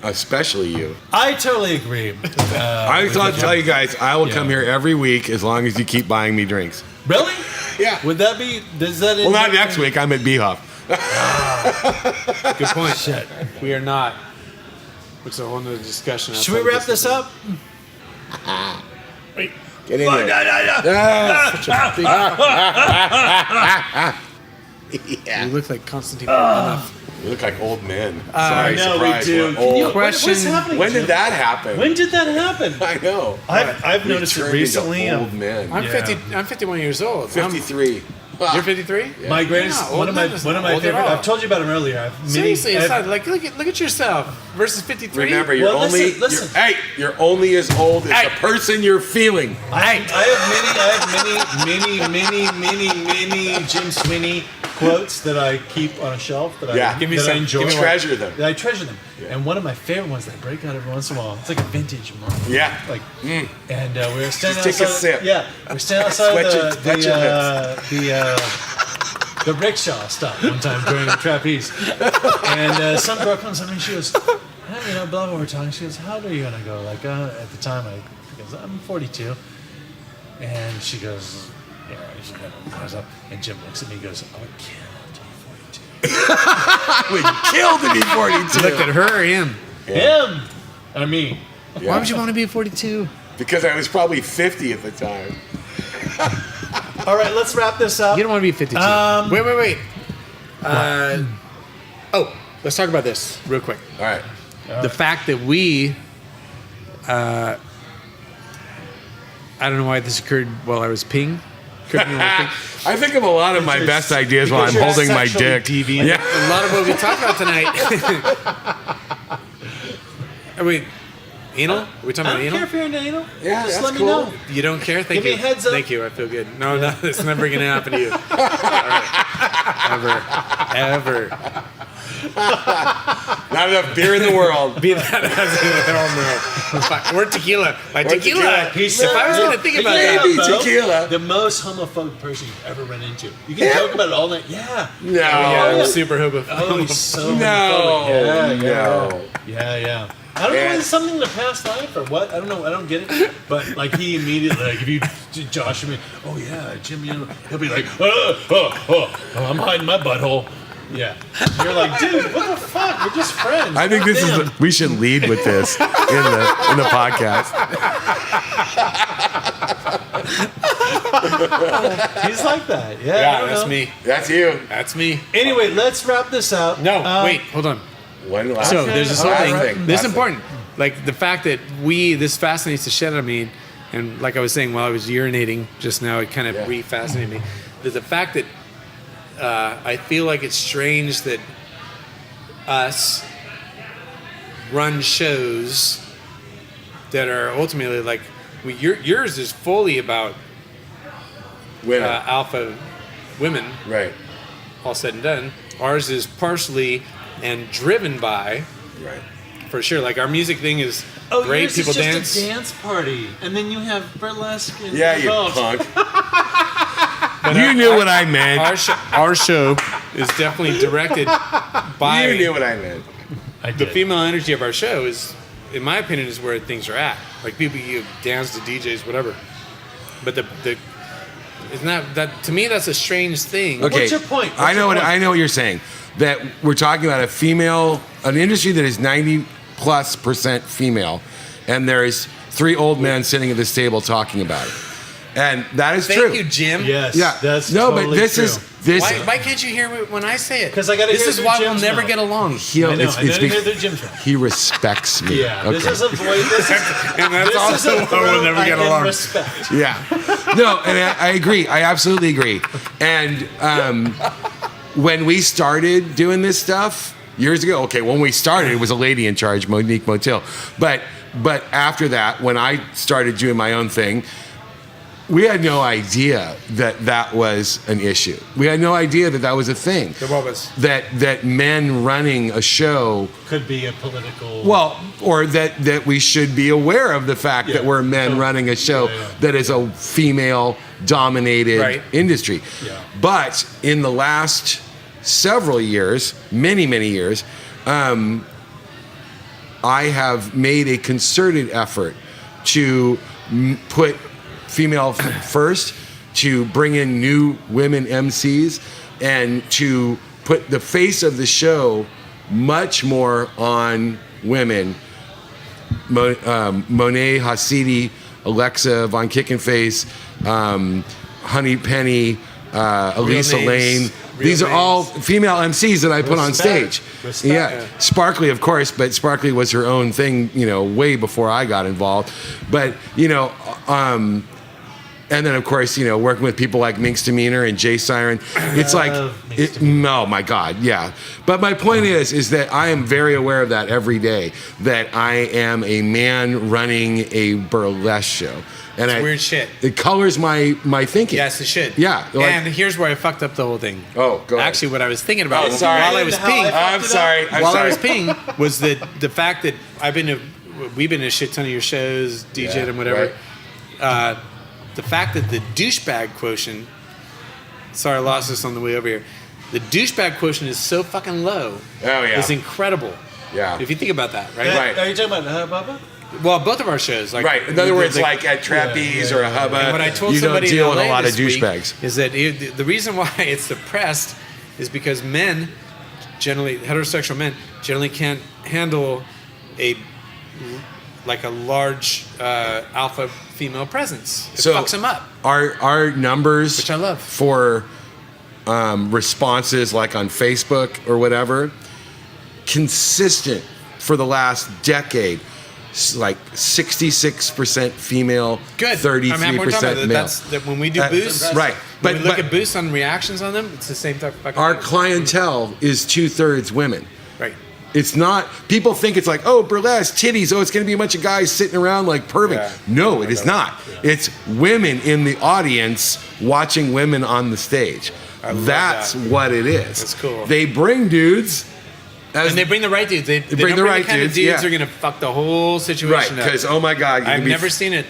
Especially you. I totally agree. I thought to tell you guys, I will come here every week as long as you keep buying me drinks. Really? Yeah. Would that be? Does that? Well, not next week. I'm at Beehoff. Good point. Shit. We are not. Which is a whole nother discussion. Should we wrap this up? Wait. Get in there. You look like Constantine. Enough. You look like old men. Sorry, no, surprise. we do. We're old. Question. What's happening? When did that happen? When did that happen? I know. I've noticed it Turned recently. into old men. I'm 50. I'm 51 years old. 53. You're 53. My greatest, Yeah, one of my old favorite. at all. I've told you about him earlier. Seriously, it's not like look at yourself versus 53. Remember, you're Well, only listen. you're only as old as the person you're feeling. I have many Jim Sweeney quotes that I keep on a shelf that I Give me that I some. enjoy. Give me Treasure them. I treasure them. And one of my favorite ones that I break out every once in a while. It's like a vintage moment. Yeah. Like, and we were standing Just take a outside. sip. Yeah, we're standing outside Sweat your the rickshaw stop one time during the trapeze, and some girl comes up and she goes, hey, blah blah. We're talking. She goes, how old are you? And I go, like, at the time, I'm 42, and she goes, yeah. She kind of goes up, and Jim looks at me and goes, I would kill to be 42. I would kill to be 42. Look at her or him. Him, or me. Why would you want to be 42? Because I was probably 50 at the time. All right, let's wrap this up. You don't want to be 52. Wait. Let's talk about this real quick. All right. The fact that we, I don't know why this occurred while I was peeing. I think of a lot of my best ideas while I'm holding my dick. Deviant. Yeah. A lot of what we talked about tonight. Wait, anal? Are we talking I about don't anal? care if you're into anal. Yeah, Just that's let me cool. know. You don't care? Thank Give you. me a heads up. Thank you. I feel good. No, it's never going to happen to you. All right. Ever. Not enough beer in the world. Be that as no. Or tequila. Tequila. If I was going to think about that. Maybe tequila. The most homophobic person you've ever run into. You can joke about it all night. Yeah. No. Yeah, I'm super homophobic. Oh, he's so No. homophobic. No. Yeah. I don't know if it's something in the past life or what. I don't know. I don't get it. But like he immediately, like if you Josh him, oh yeah, Jim, he'll be like, oh, I'm hiding my butthole. Yeah. You're like, dude, what the fuck? We're just friends. I think this is. We should lead with this in the podcast. He's like that. Yeah. I Yeah, don't that's know. me. That's you. That's me. Anyway, let's wrap this up. No, wait, hold on. So there's this whole thing. This is important. Like the fact that this fascinates the shit out of me, and like I was saying while I was urinating just now, it kind of re-fascinated me. There's the fact that I feel like it's strange that us run shows that are ultimately like yours is fully about Women. alpha women. Right. All said and done. Ours is partially and driven by, Right. for sure. Like our music thing is Oh, great. yours People is just dance. a dance party, and then you have burlesque. And Yeah, you oh, punk. You knew what I meant. Our show is definitely directed by You knew what I meant. I the did. female energy of our show is, in my opinion, is where things are at. Like people, you dance to DJs, whatever. But the isn't that to me that's a strange thing. Okay. What's your point? I know what you're saying. That we're talking about an industry that is 90+% female, and there's 3 old men sitting at this table talking about it, and that is true. Thank you, Jim. Yes. Yeah. That's no, totally but this true. is Why can't you hear when I say it? Because I got to. This is why we'll never get along. I know. Hear their gym show. He respects me. Yeah. Okay. This is a voice. And that's also why we'll never get along. Respect. Yeah. No, and I agree. I absolutely agree. And when we started doing this stuff years ago, okay, when we started, it was a lady in charge, Monique Motil. But after that, when I started doing my own thing, we had no idea that was an issue. We had no idea that was a thing. What was? That men running a show could be a political... Well, or that we should be aware of the fact that we're men running a show that is a female-dominated industry. Yeah. But in the last several years, many, many years, I have made a concerted effort to put female first, to bring in new women MCs, and to put the face of the show much more on women. Monet Hasidi, Alexa Von Kickenface, Honey Penny, Elisa Lane. These are all female MCs that I put on stage. Yeah, Sparkly, of course, but Sparkly was her own thing, way before I got involved. But and then, of course, working with people like Minx Demeanor and Jay Siren. It's oh my God, yeah. But my point is that I am very aware of that every day, that I am a man running a burlesque show. And it's weird shit. It colors my thinking. Yes, it should. Yeah. And here's where I fucked up the whole thing. Oh, go ahead. Actually, what I was thinking about while I was peeing. I'm sorry. I was peeing was the fact that we've been to a shit ton of your shows, DJ'd and whatever. Right. The fact that the douchebag quotient, sorry I lost this on the way over here, the douchebag quotient is so fucking low. Oh, yeah. Is incredible. Yeah. If you think about that, right? Right. Are you talking about Bubba? Well, both of our shows. Right. In other words, like at Trapeze or a Hubba, and what I told you somebody don't deal in with a LA lot of this week douchebags. Is that the reason why it's suppressed is because men, generally, heterosexual men, generally can't handle a large alpha female presence. It fucks them up. Our numbers, which I love, for responses like on Facebook or whatever, consistent for the last decade, like 66% female, good. 33% male. That's when we do boosts, right? When we look at boosts on reactions on them, it's the same type of fucking our thing. clientele is 2/3 women. Right. It's not, people think it's like, oh, burlesque, titties, oh, it's going to be a bunch of guys sitting around like perving. Yeah. No, it is not. Yeah. It's women in the audience watching women on the stage. That's what it is. That's cool. They bring dudes. And they bring the right dudes. They bring the right dudes. Dudes are going to fuck the whole situation up. Right, because, oh my God. I've never seen it.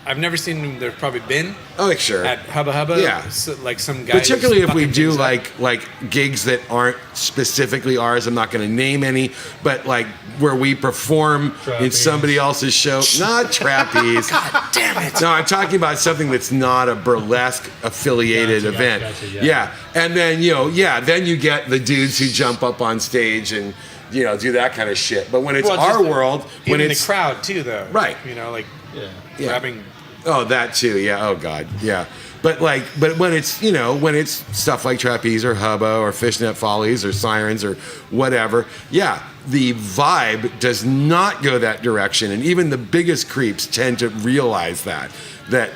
I've never seen them. There's probably been. Oh, sure. At Hubba Hubba. Yeah. So, like some guy. Particularly if we do like gigs that aren't specifically ours. I'm not going to name any, but like where we perform in somebody else's show. Not trapeze. God damn it. No, I'm talking about something that's not a burlesque affiliated event. Yeah. And then, then you get the dudes who jump up on stage and, do that kind of shit. But when it's our world, when it's the crowd too, though. Right. Grabbing. Oh, that too. Yeah. Oh God. Yeah. But when it's when it's stuff like trapeze or hubba or fishnet follies or sirens or whatever, the vibe does not go that direction, and even the biggest creeps tend to realize that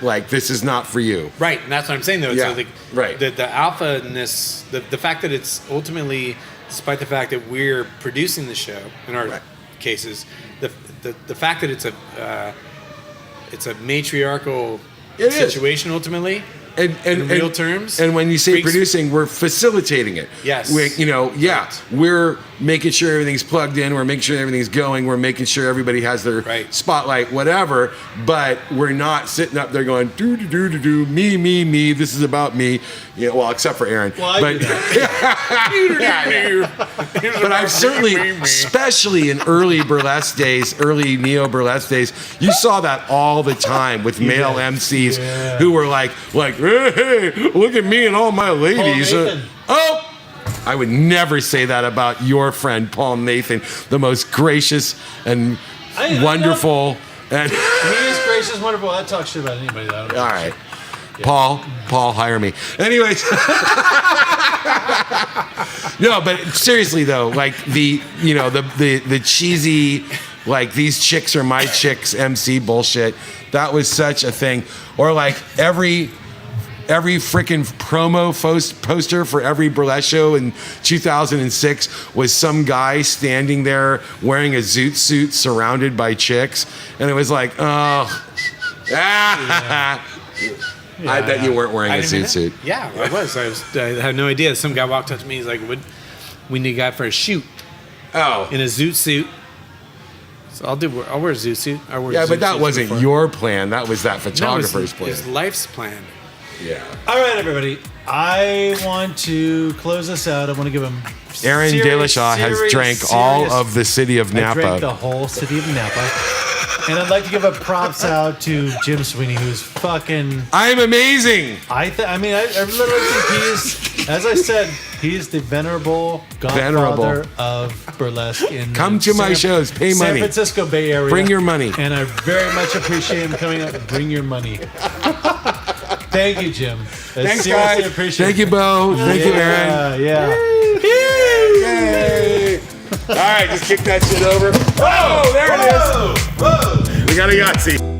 like this is not for you. Right, and that's what I'm saying though. Yeah. So the alpha-ness, the fact that it's ultimately, despite the fact that we're producing the show in our cases, the fact that it's a matriarchal situation ultimately. In real terms. And when you say producing, we're facilitating it. Yes. We're making sure everything's plugged in. We're making sure everything's going. We're making sure everybody has their spotlight, whatever. But we're not sitting up there going, do, me, this is about me. Well, except for Aaron. Well, but I've certainly, especially in early burlesque days, early neo-burlesque days, you saw that all the time with male MCs who were like, hey, look at me and all my ladies. I would never say that about your friend Paul Nathan, the most gracious and wonderful. He is gracious, wonderful. I talk shit about anybody. All right. Yeah. Paul, hire me. Anyways. No, but seriously though, like the cheesy, like these chicks are my chicks MC bullshit. That was such a thing. Or like every freaking promo poster for every burlesque show in 2006 was some guy standing there wearing a zoot suit surrounded by chicks, and it was like, oh. I bet you weren't wearing a zoot suit. Yeah, I was. I had no idea. Some guy walked up to me. He's like, "We need a guy for a shoot." Oh, in a zoot suit. So I'll wear a zoot suit. But that wasn't your plan. That was that photographer's plan. It was life's plan. Yeah. All right, everybody. I want to close this out. I want to give him. Aaron Delishaw has drank all of the city of Napa. I drank the whole city of Napa. And I'd like to give a props out to Jim Sweeney, who's fucking... I'm amazing! I literally think he is, as I said, he is the venerable godfather of burlesque in Come to my shows, pay money. San Francisco Bay Area. Bring your money. And I very much appreciate him coming up. Bring your money. Thank you, Jim. Thanks, guys. Thank you, Bo. Thank you, Aaron. Yeah. Yay! All right, just kick that shit over. Oh, there it is. Whoa! We got a Yahtzee.